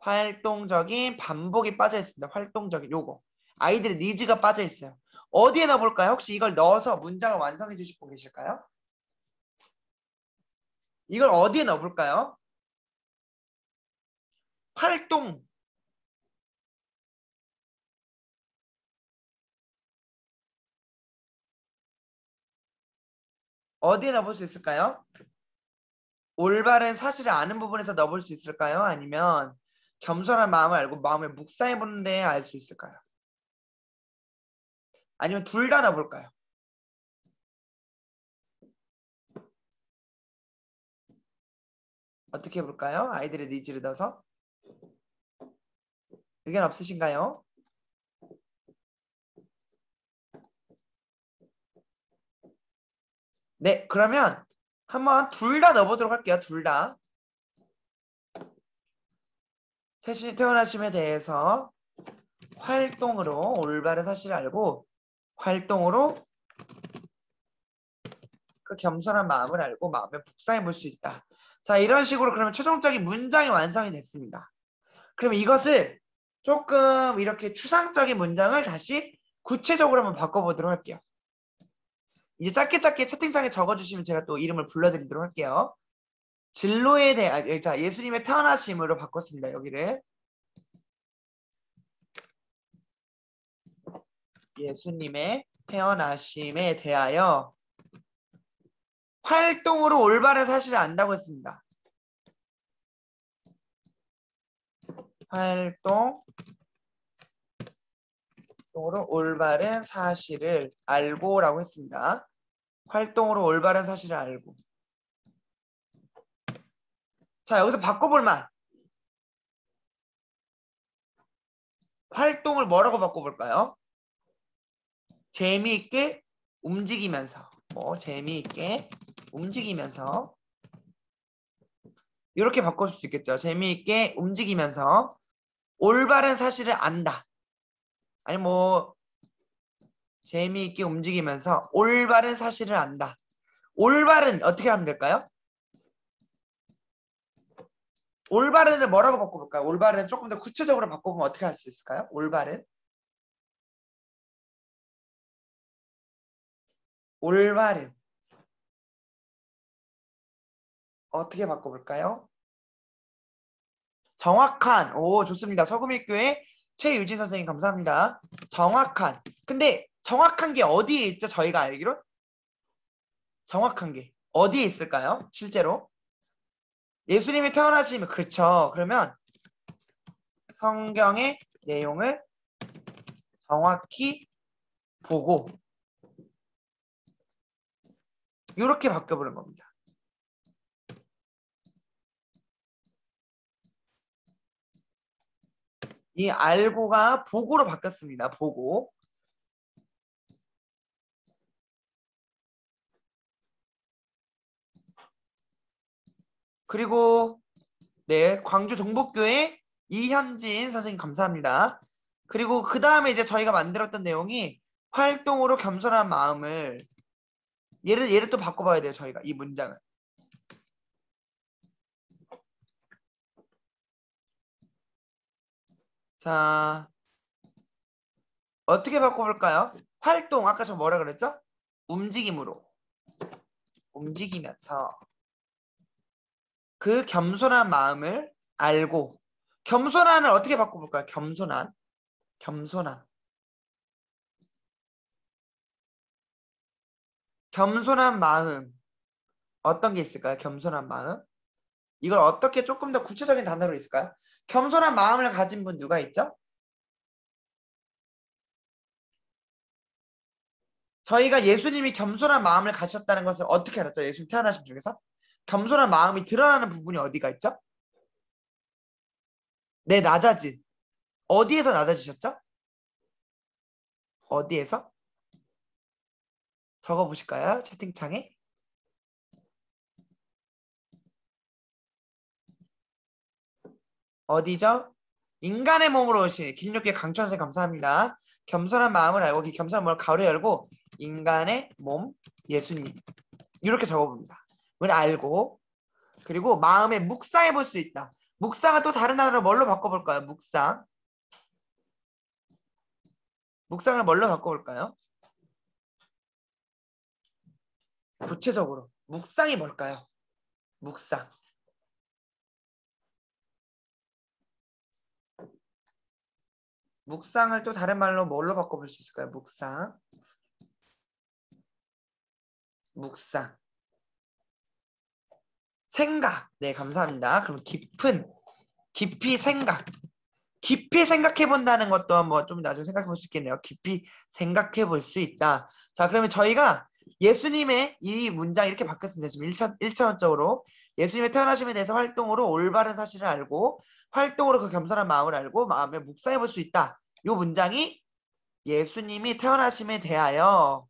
활동적인 반복이 빠져 있습니다. 활동적인 요거. 아이들의 니즈가 빠져 있어요. 어디에 넣어볼까요? 혹시 이걸 넣어서 문장을 완성해 주실 분 계실까요? 이걸 어디에 넣어볼까요? 활동. 어디에 넣어볼 수 있을까요? 올바른 사실을 아는 부분에서 넣어볼 수 있을까요? 아니면 겸손한 마음을 알고 마음을 묵상해 보는데 알 수 있을까요? 아니면 둘 다 넣어볼까요? 어떻게 해볼까요? 아이들의 니즈를 넣어서. 의견 없으신가요? 네, 그러면 한번 둘 다 넣어보도록 할게요. 둘 다. 태어나심에 대해서 활동으로 올바른 사실을 알고 활동으로 그 겸손한 마음을 알고 마음을 묵상해 볼 수 있다. 자, 이런 식으로 그러면 최종적인 문장이 완성이 됐습니다. 그러면 이것을 조금 이렇게 추상적인 문장을 다시 구체적으로 한번 바꿔보도록 할게요. 이제 짧게 채팅창에 적어주시면 제가 또 이름을 불러드리도록 할게요. 진로에 대한, 자, 예수님의 태어나심으로 바꿨습니다. 여기를. 예수님의 태어나심에 대하여 활동으로 올바른 사실을 안다고 했습니다. 활동으로 올바른 사실을 알고라고 했습니다. 활동으로 올바른 사실을 알고. 자, 여기서 바꿔볼 만. 활동을 뭐라고 바꿔볼까요? 재미있게 움직이면서. 재미있게 움직이면서. 이렇게 바꿔줄 수 있겠죠. 재미있게 움직이면서 올바른 사실을 안다. 아니 재미있게 움직이면서 올바른 사실을 안다. 올바른 어떻게 하면 될까요? 올바른을 뭐라고 바꿔볼까요? 올바른 조금 더 구체적으로 바꿔보면 어떻게 할 수 있을까요? 올바른 어떻게 바꿔볼까요? 정확한. 오, 좋습니다. 서구밀교회 최유진 선생님 감사합니다. 정확한. 근데 정확한 게 어디에 있죠? 저희가 알기로? 정확한 게 어디에 있을까요? 실제로? 예수님이 태어나시면 그쵸. 그러면 성경의 내용을 정확히 보고 이렇게 바꿔보는 겁니다. 이 알고가 보고로 바뀌었습니다. 보고. 그리고 네, 광주 동북교회 이현진 선생님 감사합니다. 그리고 그 다음에 이제 저희가 만들었던 내용이 활동으로 겸손한 마음을 얘를 또 바꿔봐야 돼요. 저희가 이 문장을. 자, 어떻게 바꿔볼까요? 활동 아까 저 뭐라 그랬죠? 움직임으로 움직이면서 그 겸손한 마음을 알고 겸손한을 어떻게 바꿔볼까요? 겸손한 마음 어떤 게 있을까요? 겸손한 마음 이걸 어떻게 조금 더 구체적인 단어로 있을까요? 겸손한 마음을 가진 분 누가 있죠? 저희가 예수님이 겸손한 마음을 가졌다는 것을 어떻게 알았죠? 예수님 태어나신 중에서 겸손한 마음이 드러나는 부분이 어디가 있죠? 네, 낮아진. 어디에서 낮아지셨죠? 어디에서? 적어보실까요? 채팅창에. 어디죠? 인간의 몸으로 오신 길육계 강천생 감사합니다. 겸손한 마음을 알고 겸손한 마음을 가로 열고 인간의 몸 예수님 이렇게 적어봅니다. 을 알고 그리고 마음에 묵상해 볼 수 있다. 묵상은 또 다른 단어로 뭘로 바꿔볼까요? 묵상을 뭘로 바꿔볼까요? 구체적으로 묵상이 뭘까요? 묵상을 또 다른 말로 뭘로 바꿔볼 수 있을까요? 묵상 생각. 네, 감사합니다. 그럼 깊이 생각해 본다는 것도 한번 좀 나중에 생각해 볼 수 있겠네요. 깊이 생각해 볼 수 있다. 자, 그러면 저희가 예수님의 이 문장 이렇게 바뀌었습니다. 지금 1차원적으로 예수님의 태어나심에 대해서 활동으로 올바른 사실을 알고 활동으로 그 겸손한 마음을 알고 마음에 묵상해 볼 수 있다. 이 문장이 예수님이 태어나심에 대하여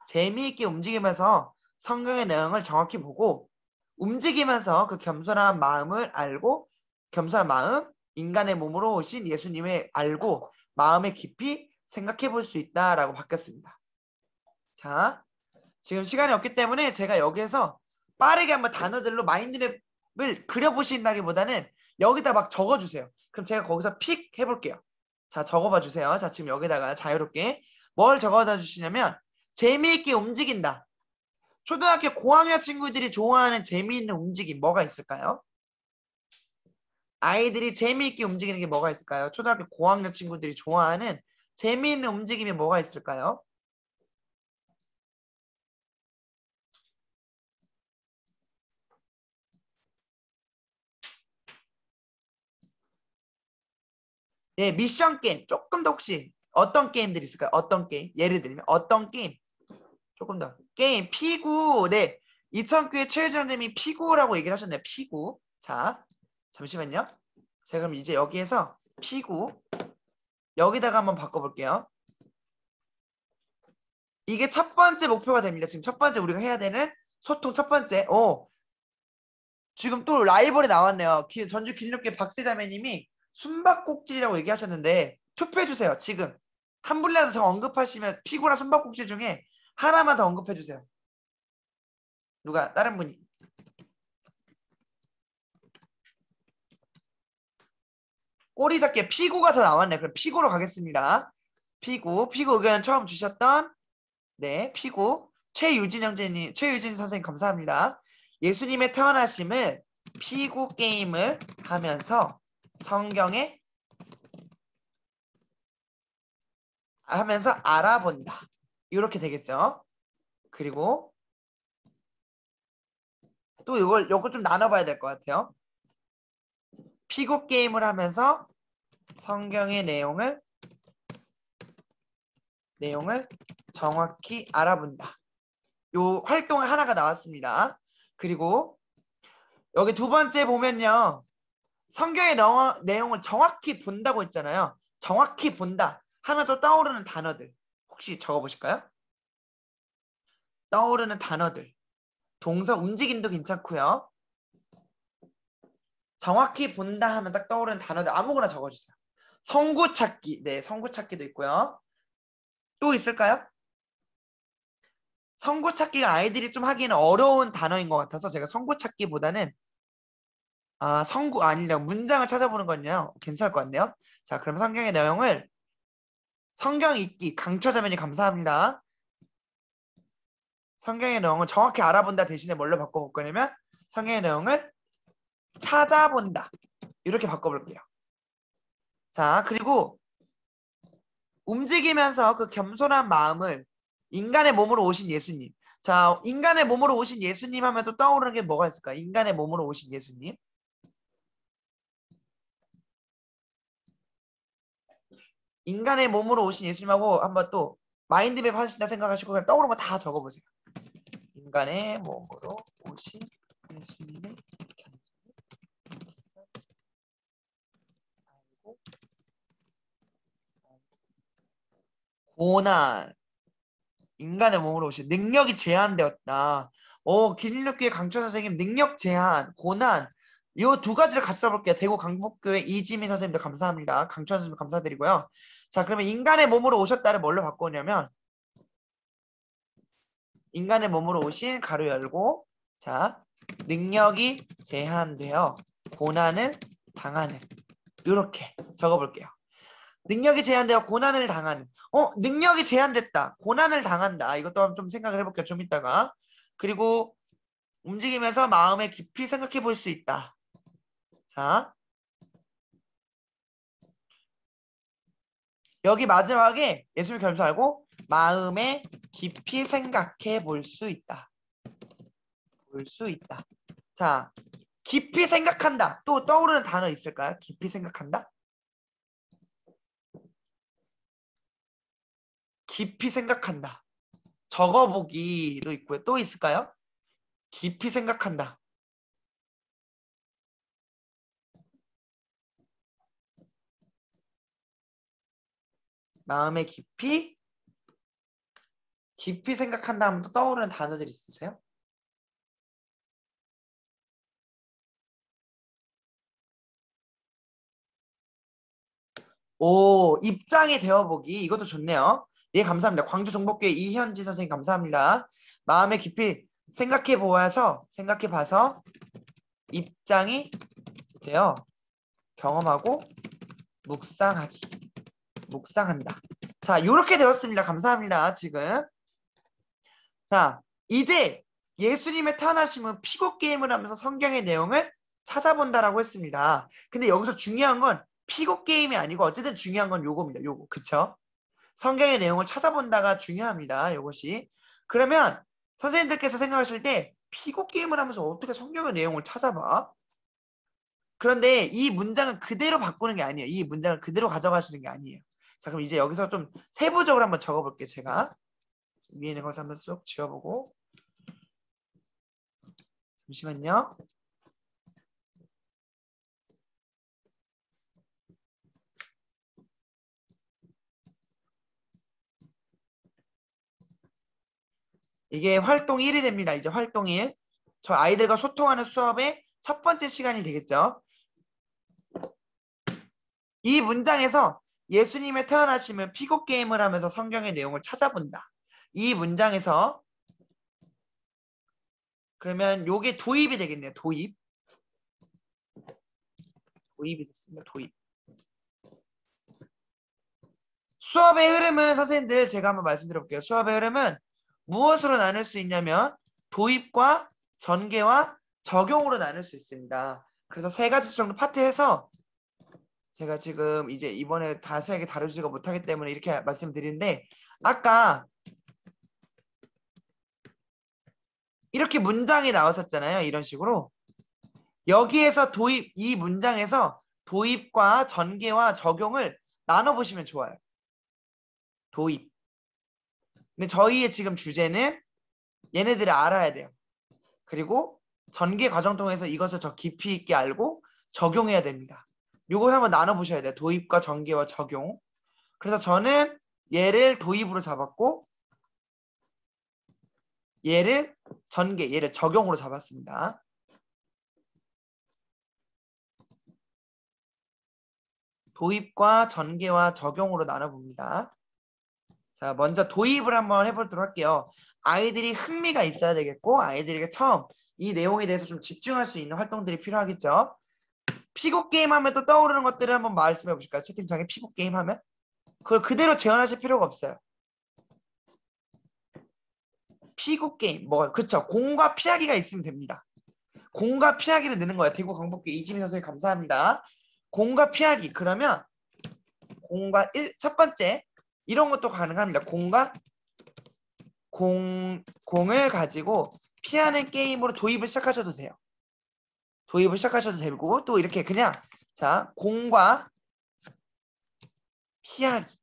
재미있게 움직이면서 성경의 내용을 정확히 보고 움직이면서 그 겸손한 마음을 알고 겸손한 마음, 인간의 몸으로 오신 예수님의 알고 마음에 깊이 생각해 볼 수 있다라고 바뀌었습니다. 자, 지금 시간이 없기 때문에 제가 여기에서 빠르게 한번 단어들로 마인드맵을 그려보신다기보다는 여기다 막 적어주세요. 그럼 제가 거기서 픽 해볼게요. 자, 적어봐 주세요. 자, 지금 여기다가 자유롭게 뭘 적어다 주시냐면 재미있게 움직인다. 초등학교 고학년 친구들이 좋아하는 재미있는 움직임 뭐가 있을까요? 아이들이 재미있게 움직이는 게 뭐가 있을까요? 초등학교 고학년 친구들이 좋아하는 재미있는 움직임이 뭐가 있을까요? 예, 미션 게임. 조금 더 혹시 어떤 게임들이 있을까요? 어떤 게임? 예를 들면 어떤 게임? 조금 더. 게임 피구. 네. 이천구의 최유진 선생님이 피구라고 얘기를 하셨네요. 피구. 자, 잠시만요. 제가 그럼 이제 여기에서 피구 여기다가 한번 바꿔볼게요. 이게 첫 번째 목표가 됩니다. 지금 첫 번째 우리가 해야 되는 소통 첫 번째. 지금 또 라이벌이 나왔네요. 전주 길쭉계 박세자매님이 숨바꼭질이라고 얘기하셨는데 투표해주세요. 지금 한 분이라도 더 언급하시면 피구나 숨바꼭질 중에 하나만 더 언급해주세요. 누가 다른 분이. 꼬리 잡기 피구가 더 나왔네. 그럼 피구로 가겠습니다. 피구 의견 처음 주셨던 네 피구 최유진 형제님, 최유진 선생님 감사합니다. 예수님의 태어나심을 피구 게임을 하면서 성경에 하면서 알아본다. 이렇게 되겠죠. 그리고 또 요거 좀 나눠봐야 될 것 같아요. 피구 게임을 하면서 성경의 내용을 정확히 알아본다. 요 활동 하나가 나왔습니다. 그리고 여기 두 번째 보면요. 성경의 내용을 정확히 본다고 했잖아요. 정확히 본다 하면 또 떠오르는 단어들 혹시 적어보실까요? 떠오르는 단어들. 동사 움직임도 괜찮고요. 정확히 본다 하면 딱 떠오르는 단어들 아무거나 적어주세요. 성구찾기. 네, 성구찾기도 있고요. 또 있을까요? 성구찾기가 아이들이 좀 하기는 어려운 단어인 것 같아서 제가 성구찾기보다는 성구 아니라 문장을 찾아보는 건요. 괜찮을 것 같네요. 자, 그럼 성경의 내용을 성경 읽기 강처자매님 감사합니다. 성경의 내용을 정확히 알아본다 대신에 뭘로 바꿔볼 거냐면 성경의 내용을 찾아본다. 이렇게 바꿔볼게요. 자, 그리고 움직이면서 그 겸손한 마음을 인간의 몸으로 오신 예수님. 자, 인간의 몸으로 오신 예수님 하면 또 떠오르는 게 뭐가 있을까요? 인간의 몸으로 오신 예수님. 인간의 몸으로 오신 예수님하고 한번 또 마인드맵 하신다 생각하시고 그냥 떠오르는 거 다 적어보세요. 인간의 몸으로 오신 예수님의 고난. 인간의 몸으로 오신 능력이 제한되었다. 길쭉교회 강철 선생님 능력 제한, 고난 이 두 가지를 같이 써볼게요. 대구 강북교회 이지민 선생님도 감사합니다. 강철 선생님 감사드리고요. 자, 그러면 인간의 몸으로 오셨다를 뭘로 바꾸냐면 인간의 몸으로 오신 가로 열고 자 능력이 제한되어 고난을 당하는 이렇게 적어볼게요. 능력이 제한되어 고난을 당하는 능력이 제한됐다. 고난을 당한다. 이것도 한번 좀 생각을 해볼게요. 좀 이따가. 그리고 움직이면서 마음에 깊이 생각해 볼 수 있다. 자 여기 마지막에 예수를 겸손하고 마음에 깊이 생각해 볼 수 있다. 볼 수 있다. 자 깊이 생각한다. 또 떠오르는 단어 있을까요? 깊이 생각한다. 깊이 생각한다. 적어보기도 있고요. 또 있을까요? 깊이 생각한다. 마음의 깊이 생각한다 하면 또 떠오르는 단어들 있으세요? 오, 입장이 되어보기. 이것도 좋네요. 예, 감사합니다. 광주 종복교회 이현지 선생님 감사합니다. 마음의 깊이 생각해 봐서 입장이 되어 경험하고 묵상하기. 묵상한다. 자, 요렇게 되었습니다. 감사합니다. 지금. 자, 이제 예수님의 태어나심은 피고 게임을 하면서 성경의 내용을 찾아본다라고 했습니다. 근데 여기서 중요한 건 피고 게임이 아니고 어쨌든 중요한 건 요겁니다. 요거. 그쵸? 성경의 내용을 찾아본다가 중요합니다. 요것이. 그러면 선생님들께서 생각하실 때 피고 게임을 하면서 어떻게 성경의 내용을 찾아봐? 그런데 이 문장은 그대로 바꾸는 게 아니에요. 이 문장을 그대로 가져가시는 게 아니에요. 자, 그럼 이제 여기서 좀 세부적으로 한번 적어볼게요. 제가 위에 있는 것을 한번 쏙 지워보고 잠시만요. 이게 활동 1이 됩니다. 이제 활동 1. 저 아이들과 소통하는 수업의 첫 번째 시간이 되겠죠. 이 문장에서 예수님의 태어나심은 피고 게임을 하면서 성경의 내용을 찾아본다. 이 문장에서 그러면 요게 도입이 되겠네요. 도입. 도입이 됐습니다. 도입. 수업의 흐름은 선생님들 제가 한번 말씀드려볼게요. 수업의 흐름은 무엇으로 나눌 수 있냐면 도입과 전개와 적용으로 나눌 수 있습니다. 그래서 세 가지 정도 파트해서 제가 지금 이제 이번에 자세하게 다루지가 못하기 때문에 이렇게 말씀드리는데 아까 이렇게 문장이 나왔었잖아요. 이런 식으로. 여기에서 도입, 이 문장에서 도입과 전개와 적용을 나눠보시면 좋아요. 도입. 근데 저희의 지금 주제는 얘네들을 알아야 돼요. 그리고 전개 과정 통해서 이것을 더 깊이 있게 알고 적용해야 됩니다. 요걸 한번 나눠보셔야 돼요. 도입과 전개와 적용. 그래서 저는 얘를 도입으로 잡았고 얘를 전개, 얘를 적용으로 잡았습니다. 도입과 전개와 적용으로 나눠봅니다. 자, 먼저 도입을 한번 해보도록 할게요. 아이들이 흥미가 있어야 되겠고 아이들에게 처음 이 내용에 대해서 좀 집중할 수 있는 활동들이 필요하겠죠. 피고 게임 하면 또 떠오르는 것들을 한번 말씀해 보실까요? 채팅창에 피고 게임 하면 그걸 그대로 재현하실 필요가 없어요. 피고 게임 뭐 그쵸? 공과 피하기가 있으면 됩니다. 공과 피하기를 넣는 거예요. 대구 강북교 이지민 선생님 감사합니다. 공과 피하기 그러면 공과 첫 번째 이런 것도 가능합니다. 공을 가지고 피하는 게임으로 도입을 시작하셔도 돼요. 도입을 시작하셔도 되고 또 이렇게 그냥 자 공과 피하기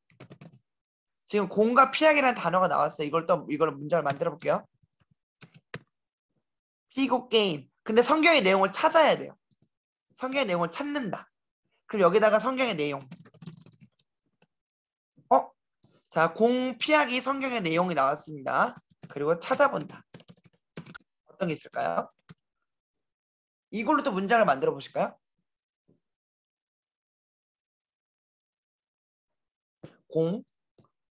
지금 공과 피하기라는 단어가 나왔어요. 이걸 문장을 만들어 볼게요. 피고 게임. 근데 성경의 내용을 찾아야 돼요. 성경의 내용을 찾는다. 그럼 여기다가 성경의 내용. 자, 공 피하기 성경의 내용이 나왔습니다. 그리고 찾아본다. 어떤 게 있을까요? 이걸로 또 문장을 만들어 보실까요? 공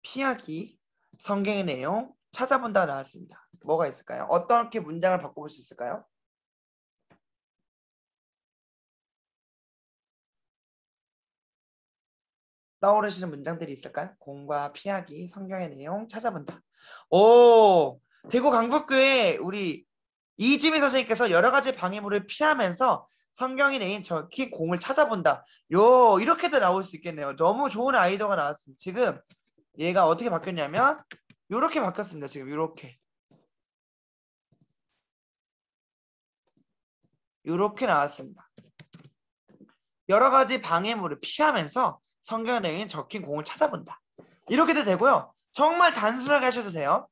피하기 성경의 내용 찾아본다 나왔습니다. 뭐가 있을까요? 어떻게 문장을 바꿔볼 수 있을까요? 떠오르시는 문장들이 있을까요? 공과 피하기 성경의 내용 찾아본다. 오, 대구 강북교회 우리 이지미 선생님께서 여러 가지 방해물을 피하면서 성경의 내용 적힌 공을 찾아본다. 이렇게도 나올 수 있겠네요. 너무 좋은 아이디어가 나왔습니다. 지금 얘가 어떻게 바뀌었냐면 이렇게 바뀌었습니다. 지금 이렇게 나왔습니다. 여러 가지 방해물을 피하면서 성경 내용에 적힌 공을 찾아본다. 이렇게도 되고요. 정말 단순하게 하셔도 돼요.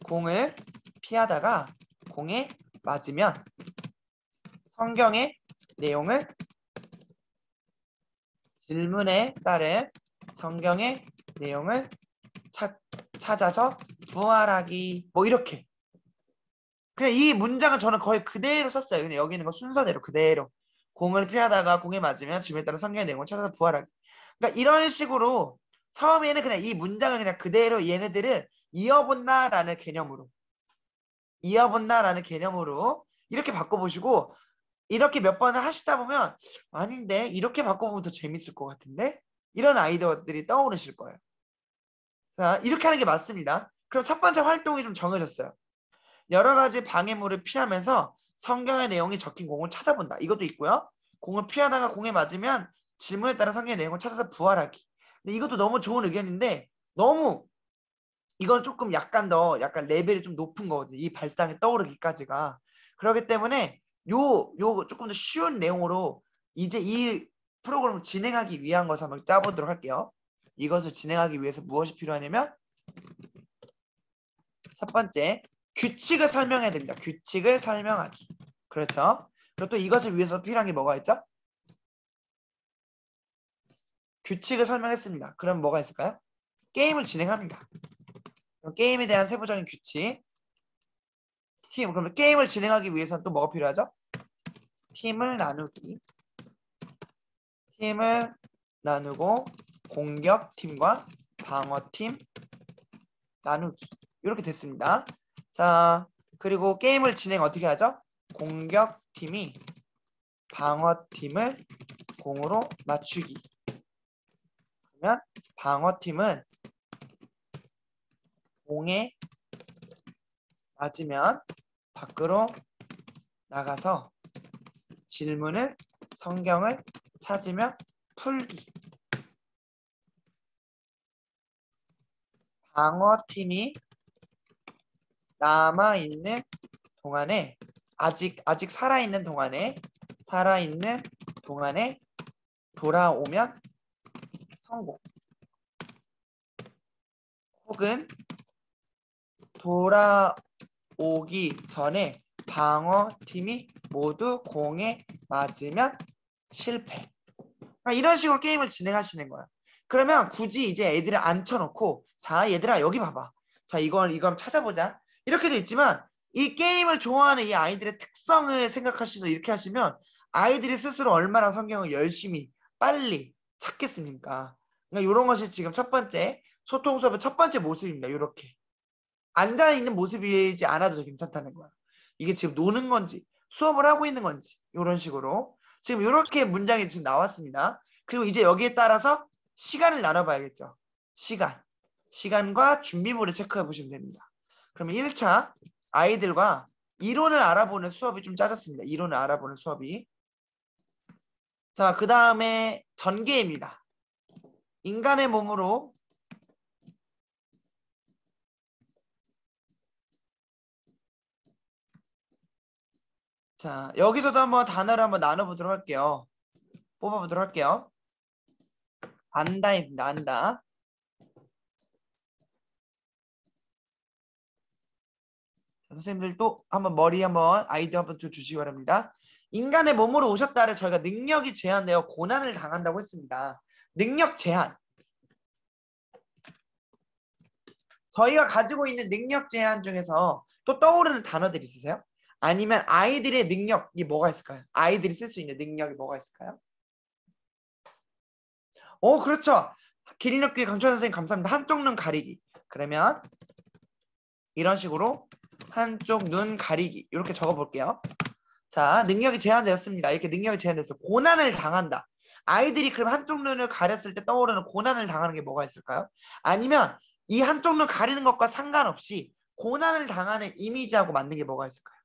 공을 피하다가 공에 맞으면 성경의 내용을 질문에 따른 성경의 내용을 찾아서 부활하기. 뭐 이렇게. 그냥 이 문장은 저는 거의 그대로 썼어요. 그냥 여기 있는 거 순서대로 그대로. 공을 피하다가 공에 맞으면 짐에 따라 성경의 내용을 찾아서 부활하기. 그러니까 이런 식으로 처음에는 그냥 이 문장을 그냥 그대로 얘네들을 이어본다라는 개념으로. 이어본다라는 개념으로 이렇게 바꿔보시고 이렇게 몇 번을 하시다 보면 아닌데 이렇게 바꿔보면 더 재밌을 것 같은데 이런 아이디어들이 떠오르실 거예요. 자, 이렇게 하는 게 맞습니다. 그럼 첫 번째 활동이 좀 정해졌어요. 여러 가지 방해물을 피하면서 성경의 내용이 적힌 공을 찾아본다. 이것도 있고요. 공을 피하다가 공에 맞으면 질문에 따라 성경의 내용을 찾아서 부활하기. 근데 이것도 너무 좋은 의견인데 너무 이건 조금 약간 더 약간 레벨이 좀 높은 거거든요. 이 발상이 떠오르기까지가. 그렇기 때문에 요 조금 더 쉬운 내용으로 이제 이 프로그램을 진행하기 위한 것을 한번 짜보도록 할게요. 이것을 진행하기 위해서 무엇이 필요하냐면 첫 번째 규칙을 설명해야 됩니다. 규칙을 설명하기. 그렇죠? 그리고 또 이것을 위해서 필요한 게 뭐가 있죠? 규칙을 설명했습니다. 그럼 뭐가 있을까요? 게임을 진행합니다. 그럼 게임에 대한 세부적인 규칙. 그러면 게임을 진행하기 위해서는 또 뭐가 필요하죠? 팀을 나누기. 팀을 나누고 공격팀과 방어팀 나누기. 이렇게 됐습니다. 자, 그리고 게임을 진행 어떻게 하죠? 공격팀이 방어팀을 공으로 맞추기. 그러면 방어팀은 공에 맞으면 밖으로 나가서 질문을 성경을 찾으며 풀기. 방어팀이 남아있는 동안에 아직 살아있는 동안에 돌아오면 성공. 혹은 돌아오기 전에 방어팀이 모두 공에 맞으면 실패. 이런 식으로 게임을 진행하시는 거야. 그러면 굳이 이제 애들을 앉혀놓고 자 얘들아 여기 봐봐. 자 이건 찾아보자. 이렇게 돼 있지만 이 게임을 좋아하는 이 아이들의 특성을 생각하셔서 이렇게 하시면 아이들이 스스로 얼마나 성경을 열심히 빨리 찾겠습니까? 그러니까 이런 것이 지금 첫 번째 소통 수업의 첫 번째 모습입니다. 이렇게 앉아있는 모습이지 않아도 괜찮다는 거야. 이게 지금 노는 건지 수업을 하고 있는 건지 이런 식으로 지금 이렇게 문장이 지금 나왔습니다. 그리고 이제 여기에 따라서 시간을 나눠봐야겠죠. 시간과 준비물을 체크해 보시면 됩니다. 그러면 1차 아이들과 이론을 알아보는 수업이 좀 짜졌습니다. 이론을 알아보는 수업이. 자, 그 다음에 전개입니다. 인간의 몸으로 자, 여기서도 한번 단어를 한번 나눠보도록 할게요. 뽑아보도록 할게요. 안다입니다. 안다. 선생님들도 한번 머리 한번 아이디어 한번 좀 주시기 바랍니다. 인간의 몸으로 오셨다를 저희가 능력이 제한되어 고난을 당한다고 했습니다. 능력 제한. 저희가 가지고 있는 능력 제한 중에서 또 떠오르는 단어들 있으세요? 아니면 아이들의 능력이 뭐가 있을까요? 아이들이 쓸 수 있는 능력이 뭐가 있을까요? 그렇죠. 기린학교의 강철 선생님 감사합니다. 한쪽 눈 가리기. 그러면 이런 식으로 한쪽 눈 가리기 이렇게 적어볼게요. 자, 능력이 제한되었습니다. 이렇게 능력이 제한됐어요. 고난을 당한다. 아이들이 그럼 한쪽 눈을 가렸을 때 떠오르는 고난을 당하는 게 뭐가 있을까요? 아니면 이 한쪽 눈 가리는 것과 상관없이 고난을 당하는 이미지하고 맞는 게 뭐가 있을까요?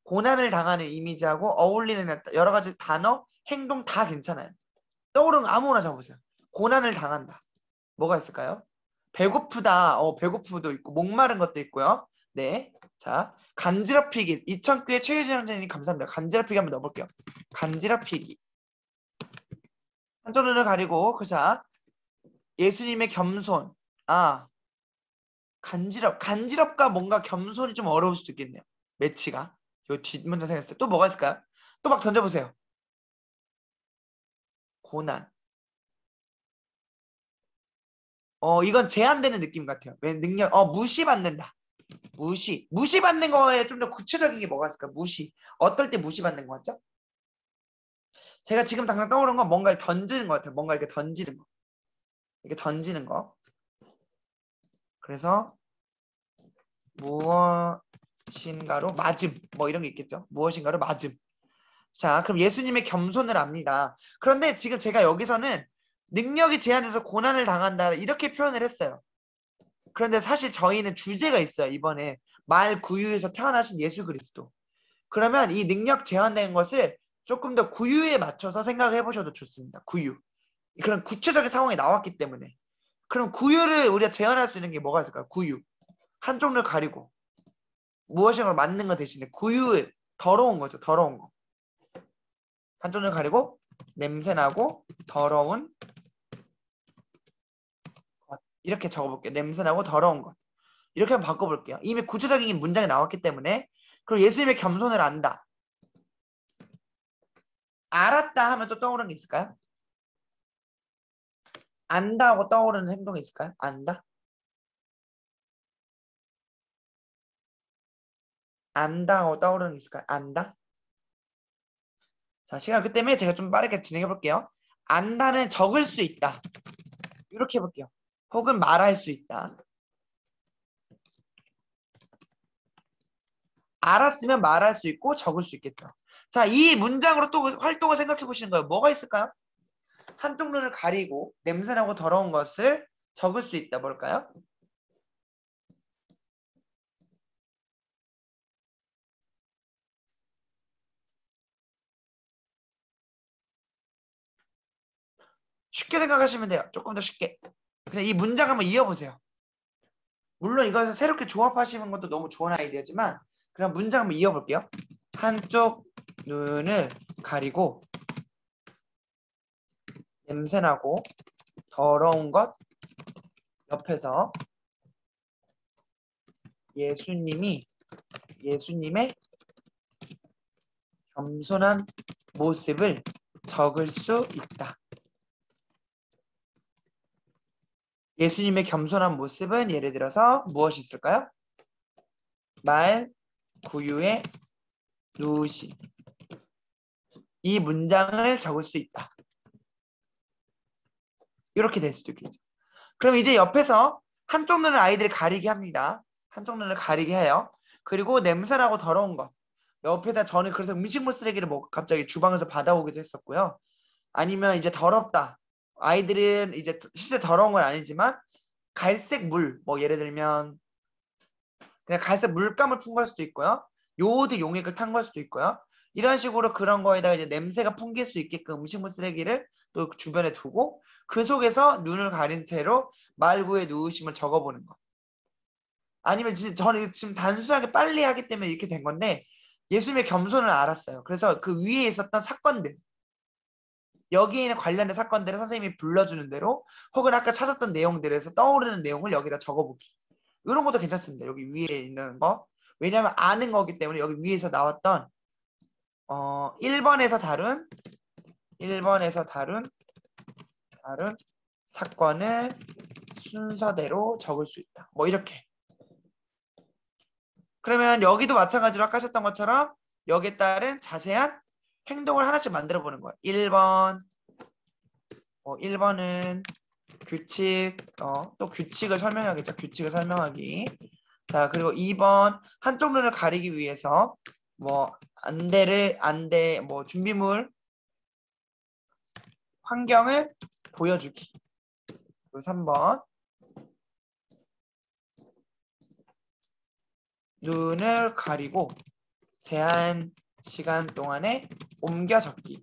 고난을 당하는 이미지하고 어울리는 여러 가지 단어, 행동 다 괜찮아요. 떠오르는 거 아무거나 적어보세요. 고난을 당한다. 뭐가 있을까요? 배고프다. 배고프도 있고 목마른 것도 있고요. 네. 자, 간지럽히기. 이천구의 최유진 선생님 감사합니다. 간지럽히기 한번 넣어볼게요. 간지럽히기. 한쪽 눈을 가리고 그자 예수님의 겸손. 간지럽과 뭔가 겸손이 좀 어려울 수도 있겠네요. 매치가. 요 뒷문장 생각했을 때 또 뭐가 있을까요? 또 막 던져보세요. 고난. 이건 제한되는 느낌 같아요. 왜 능력, 무시받는다. 무시받는 거에 좀 더 구체적인 게 뭐가 있을까? 어떨 때 무시받는 거 같죠? 제가 지금 당장 떠오른 건 뭔가를 던지는 것 같아요. 뭔가 이렇게 던지는 거. 이렇게 던지는 거. 그래서 무엇인가로 맞음. 뭐 이런 게 있겠죠. 무엇인가로 맞음. 자, 그럼 예수님의 겸손을 압니다. 그런데 지금 제가 여기서는 능력이 제한돼서 고난을 당한다. 이렇게 표현을 했어요. 그런데 사실 저희는 주제가 있어요. 이번에 말 구유에서 태어나신 예수 그리스도. 그러면 이 능력 제한된 것을 조금 더 구유에 맞춰서 생각해 보셔도 좋습니다. 구유. 그런 구체적인 상황이 나왔기 때문에. 그럼 구유를 우리가 제한할 수 있는 게 뭐가 있을까요? 구유. 한쪽을 가리고 무엇인가 맞는 거 대신에 구유의 더러운 거죠. 더러운 거. 한쪽을 가리고 냄새나고 더러운 것. 이렇게 적어볼게요. 냄새나고 더러운 것. 이렇게 한번 바꿔볼게요. 이미 구체적인 문장이 나왔기 때문에. 그리고 예수님의 겸손을 안다. 알았다 하면 또 떠오르는 게 있을까요? 안다 하고 떠오르는 행동이 있을까요? 안다? 안다 하고 떠오르는 게 있을까요? 안다? 자, 시간 없기 때문에 제가 좀 빠르게 진행해 볼게요. 안다는 적을 수 있다. 이렇게 해볼게요. 혹은 말할 수 있다. 알았으면 말할 수 있고 적을 수 있겠죠. 자, 이 문장으로 또 활동을 생각해 보시는 거예요. 뭐가 있을까요? 한쪽 눈을 가리고 냄새나고 더러운 것을 적을 수 있다. 뭘까요? 쉽게 생각하시면 돼요. 조금 더 쉽게. 그냥 이 문장 한번 이어보세요. 물론 이것을 새롭게 조합하시는 것도 너무 좋은 아이디어지만 그냥 문장 한번 이어볼게요. 한쪽 눈을 가리고 냄새나고 더러운 것 옆에서 예수님의 겸손한 모습을 적을 수 있다. 예수님의 겸손한 모습은 예를 들어서 무엇이 있을까요? 말 구유에 누우신. 이 문장을 적을 수 있다. 이렇게 될 수도 있겠죠. 그럼 이제 옆에서 한쪽 눈을 아이들이 가리게 합니다. 한쪽 눈을 가리게 해요. 그리고 냄새나고 더러운 것. 옆에다 저는 그래서 음식물 쓰레기를 뭐 갑자기 주방에서 받아오기도 했었고요. 아니면 이제 더럽다. 아이들은 이제 실제 더러운 건 아니지만 갈색 물, 뭐 예를 들면 그냥 갈색 물감을 푼 걸 수도 있고요. 요오드 용액을 탄 걸 수도 있고요. 이런 식으로 그런 거에다가 이제 냄새가 풍길 수 있게끔 음식물 쓰레기를 또 주변에 두고 그 속에서 눈을 가린 채로 말구에 누우심을 적어보는 거. 아니면 저는 지금 단순하게 빨리 하기 때문에 이렇게 된 건데 예수님의 겸손을 알았어요. 그래서 그 위에 있었던 사건들 여기에는 관련된 사건들을 선생님이 불러주는 대로 혹은 아까 찾았던 내용들에서 떠오르는 내용을 여기다 적어보기. 이런 것도 괜찮습니다. 여기 위에 있는 거. 왜냐하면 아는 거기 때문에 여기 위에서 나왔던 1번에서 다룬 사건을 순서대로 적을 수 있다. 뭐 이렇게. 그러면 여기도 마찬가지로 아까 하셨던 것처럼 여기에 따른 자세한 행동을 하나씩 만들어 보는 거예요. 1번은 규칙, 또 규칙을 설명하겠죠. 규칙을 설명하기. 자, 그리고 2번 한쪽 눈을 가리기 위해서 뭐 안대, 뭐 준비물, 환경을 보여주기. 그리고 3번 눈을 가리고 제한 시간 동안에 옮겨 적기.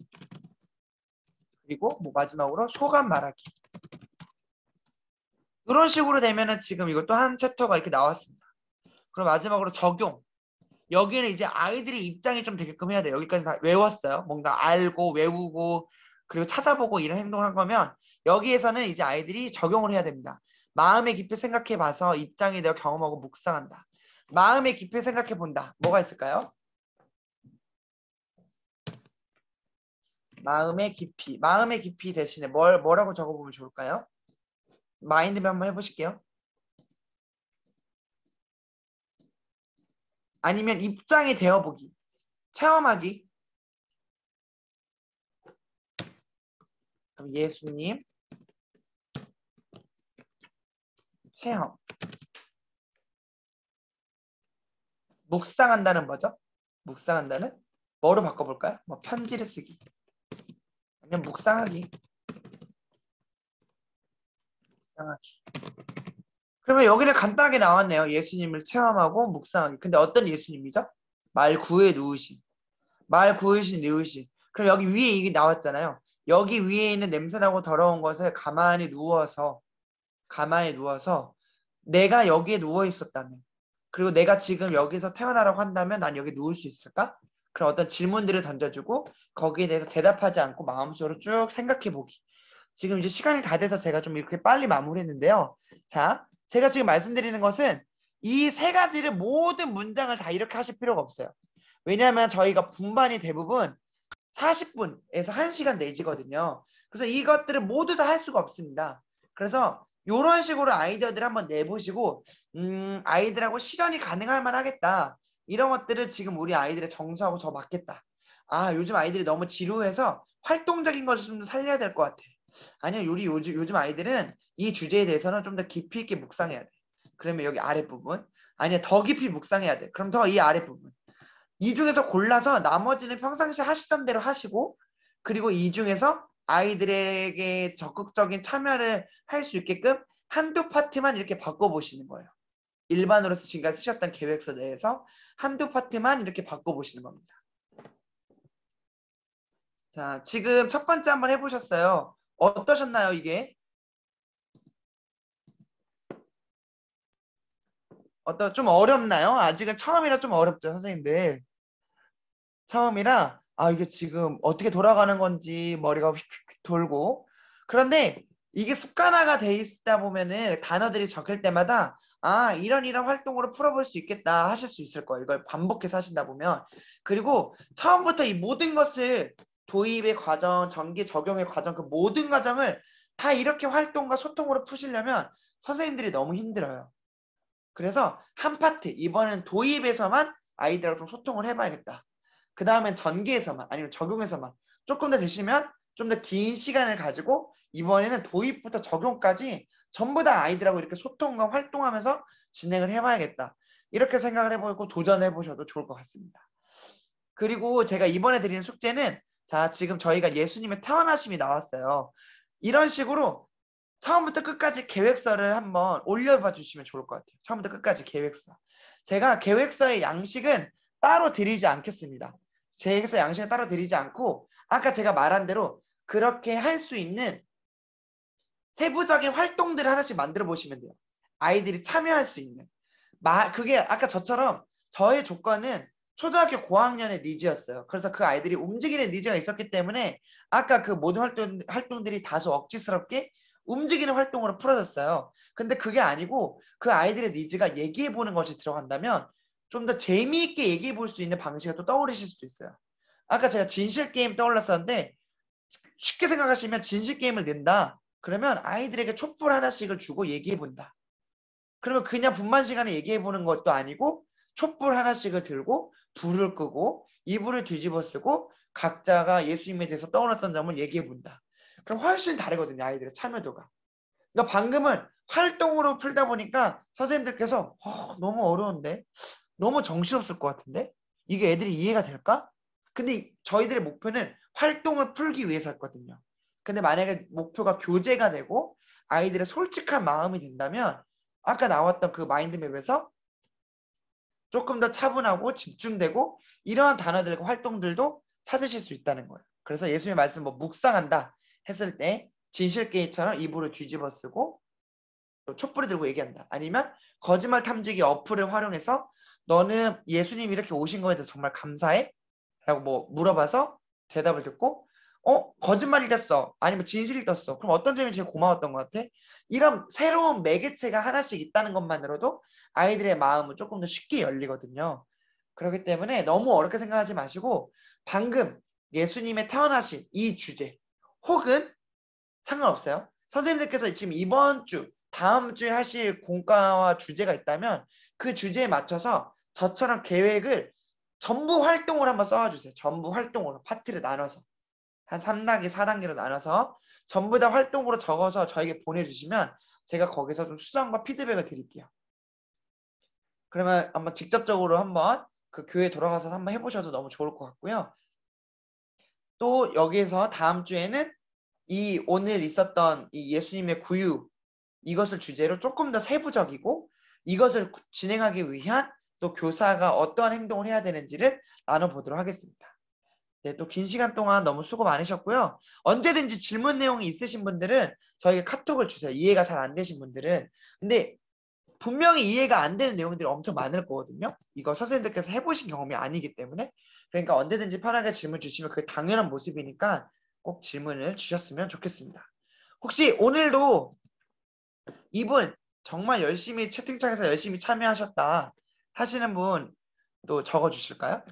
그리고 뭐 마지막으로 소감 말하기. 이런 식으로 되면은 지금 이것도 한 챕터가 이렇게 나왔습니다. 그럼 마지막으로 적용. 여기는 이제 아이들이 입장이 좀 되게끔 해야 돼요. 여기까지 다 외웠어요. 뭔가 알고 외우고 그리고 찾아보고 이런 행동을 한 거면 여기에서는 이제 아이들이 적용을 해야 됩니다. 마음의 깊이 생각해 봐서 입장이 되어 경험하고 묵상한다. 마음의 깊이 생각해 본다. 뭐가 있을까요? 마음의 깊이 대신에 뭐라고 적어보면 좋을까요? 마인드맵 한번 해보실게요. 아니면 입장이 되어보기. 체험하기. 그럼 예수님 체험. 묵상한다는 뭐죠? 묵상한다는 뭐로 바꿔볼까요? 뭐 편지를 쓰기. 아니면 묵상하기. 묵상하기. 그러면 여기는 간단하게 나왔네요. 예수님을 체험하고 묵상하기. 근데 어떤 예수님이죠? 말 구에 누우신. 말 구으신 누우신. 그럼 여기 위에 이게 나왔잖아요. 여기 위에 있는 냄새나고 더러운 것을 가만히 누워서 내가 여기에 누워 있었다면, 그리고 내가 지금 여기서 태어나라고 한다면 난 여기 누울 수 있을까? 그런 어떤 질문들을 던져주고 거기에 대해서 대답하지 않고 마음속으로 쭉 생각해 보기. 지금 이제 시간이 다 돼서 제가 좀 이렇게 빨리 마무리했는데요. 자, 제가 지금 말씀드리는 것은 이 세 가지를 모든 문장을 다 이렇게 하실 필요가 없어요. 왜냐하면 저희가 분반이 대부분 40분에서 1시간 내지거든요. 그래서 이것들을 모두 다 할 수가 없습니다. 그래서 이런 식으로 아이디어들을 한번 내보시고 아이들하고 실현이 가능할 만하겠다. 이런 것들을 지금 우리 아이들의 정서하고 더 맞겠다. 아, 요즘 아이들이 너무 지루해서 활동적인 것을 좀 더 살려야 될 것 같아. 아니요, 우리 요즘 아이들은 이 주제에 대해서는 좀 더 깊이 있게 묵상해야 돼. 그러면 여기 아랫부분. 아니야, 더 깊이 묵상해야 돼. 그럼 더 이 아랫부분. 이 중에서 골라서 나머지는 평상시 하시던 대로 하시고, 그리고 이 중에서 아이들에게 적극적인 참여를 할 수 있게끔 한두 파트만 이렇게 바꿔보시는 거예요. 일반으로 지금까지 쓰셨던 계획서 내에서 한두 파트만 이렇게 바꿔보시는 겁니다. 자, 지금 첫 번째 한번 해보셨어요. 어떠셨나요, 이게? 좀 어렵나요? 아직은 처음이라 좀 어렵죠, 선생님들. 처음이라 이게 지금 어떻게 돌아가는 건지 머리가 휙휙 돌고, 그런데 이게 습관화가 돼 있다 보면은 단어들이 적힐 때마다 이런 활동으로 풀어볼 수 있겠다 하실 수 있을 거예요. 이걸 반복해서 하신다 보면. 그리고 처음부터 이 모든 것을 도입의 과정, 전기 적용의 과정, 그 모든 과정을 다 이렇게 활동과 소통으로 푸시려면 선생님들이 너무 힘들어요. 그래서 한 파트, 이번엔 도입에서만 아이들하고 좀 소통을 해봐야겠다. 그 다음엔 전개에서만 아니면 적용에서만 조금 더 되시면 좀 더 긴 시간을 가지고 이번에는 도입부터 적용까지 전부 다 아이들하고 이렇게 소통과 활동하면서 진행을 해봐야겠다. 이렇게 생각을 해보고 도전해 보셔도 좋을 것 같습니다. 그리고 제가 이번에 드리는 숙제는, 자, 지금 저희가 예수님의 태어나심이 나왔어요. 이런 식으로 처음부터 끝까지 계획서를 한번 올려봐 주시면 좋을 것 같아요. 처음부터 끝까지 계획서. 제가 계획서의 양식은 따로 드리지 않겠습니다. 계획서 양식은 따로 드리지 않고 아까 제가 말한 대로 그렇게 할 수 있는 세부적인 활동들을 하나씩 만들어 보시면 돼요. 아이들이 참여할 수 있는. 그게 아까 저처럼 저의 조건은 초등학교 고학년의 니즈였어요. 그래서 그 아이들이 움직이는 니즈가 있었기 때문에 아까 그 모든 활동들이 다소 억지스럽게 움직이는 활동으로 풀어졌어요. 근데 그게 아니고 그 아이들의 니즈가 얘기해 보는 것이 들어간다면 좀 더 재미있게 얘기해 볼 수 있는 방식이 또 떠오르실 수도 있어요. 아까 제가 진실 게임 떠올랐었는데 쉽게 생각하시면 진실 게임을 낸다. 그러면 아이들에게 촛불 하나씩을 주고 얘기해 본다. 그러면 그냥 분만 시간에 얘기해 보는 것도 아니고 촛불 하나씩을 들고 불을 끄고 이불을 뒤집어 쓰고 각자가 예수님에 대해서 떠올랐던 점을 얘기해 본다. 그럼 훨씬 다르거든요, 아이들의 참여도가. 그러니까 방금은 활동으로 풀다 보니까 선생님들께서 너무 어려운데, 너무 정신없을 것 같은데, 이게 애들이 이해가 될까? 근데 저희들의 목표는 활동을 풀기 위해서였거든요. 근데 만약에 목표가 교재가 되고 아이들의 솔직한 마음이 된다면 아까 나왔던 그 마인드맵에서 조금 더 차분하고 집중되고 이러한 단어들과 활동들도 찾으실 수 있다는 거예요. 그래서 예수님의 말씀 뭐 묵상한다 했을 때 진실게임처럼 이불을 뒤집어 쓰고 촛불을 들고 얘기한다. 아니면 거짓말 탐지기 어플을 활용해서 너는 예수님이 이렇게 오신 거에 대해서 정말 감사해? 라고 뭐 물어봐서 대답을 듣고 거짓말이 됐어. 아니면 진실이 떴어. 그럼 어떤 점이 제일 고마웠던 것 같아? 이런 새로운 매개체가 하나씩 있다는 것만으로도 아이들의 마음은 조금 더 쉽게 열리거든요. 그렇기 때문에 너무 어렵게 생각하지 마시고 방금 예수님의 태어나신 이 주제 혹은 상관없어요. 선생님들께서 지금 이번 주, 다음 주에 하실 공과와 주제가 있다면 그 주제에 맞춰서 저처럼 계획을 전부 활동을 한번 써주세요. 전부 활동으로 파트를 나눠서. 한 3단계, 4단계로 나눠서 전부 다 활동으로 적어서 저에게 보내주시면 제가 거기서 좀 수정과 피드백을 드릴게요. 그러면 한번 직접적으로 한번 그 교회 돌아가서 한번 해보셔도 너무 좋을 것 같고요. 또 여기에서 다음 주에는 이 오늘 있었던 이 예수님의 구유 이것을 주제로 조금 더 세부적이고 이것을 진행하기 위한 또 교사가 어떠한 행동을 해야 되는지를 나눠보도록 하겠습니다. 네, 또 긴 시간 동안 너무 수고 많으셨고요. 언제든지 질문 내용이 있으신 분들은 저에게 카톡을 주세요. 이해가 잘 안 되신 분들은. 근데 분명히 이해가 안 되는 내용들이 엄청 많을 거거든요. 이거 선생님들께서 해보신 경험이 아니기 때문에. 그러니까 언제든지 편하게 질문 주시면 그게 당연한 모습이니까 꼭 질문을 주셨으면 좋겠습니다. 혹시 오늘도 이분 정말 열심히 채팅창에서 열심히 참여하셨다 하시는 분 또 적어주실까요?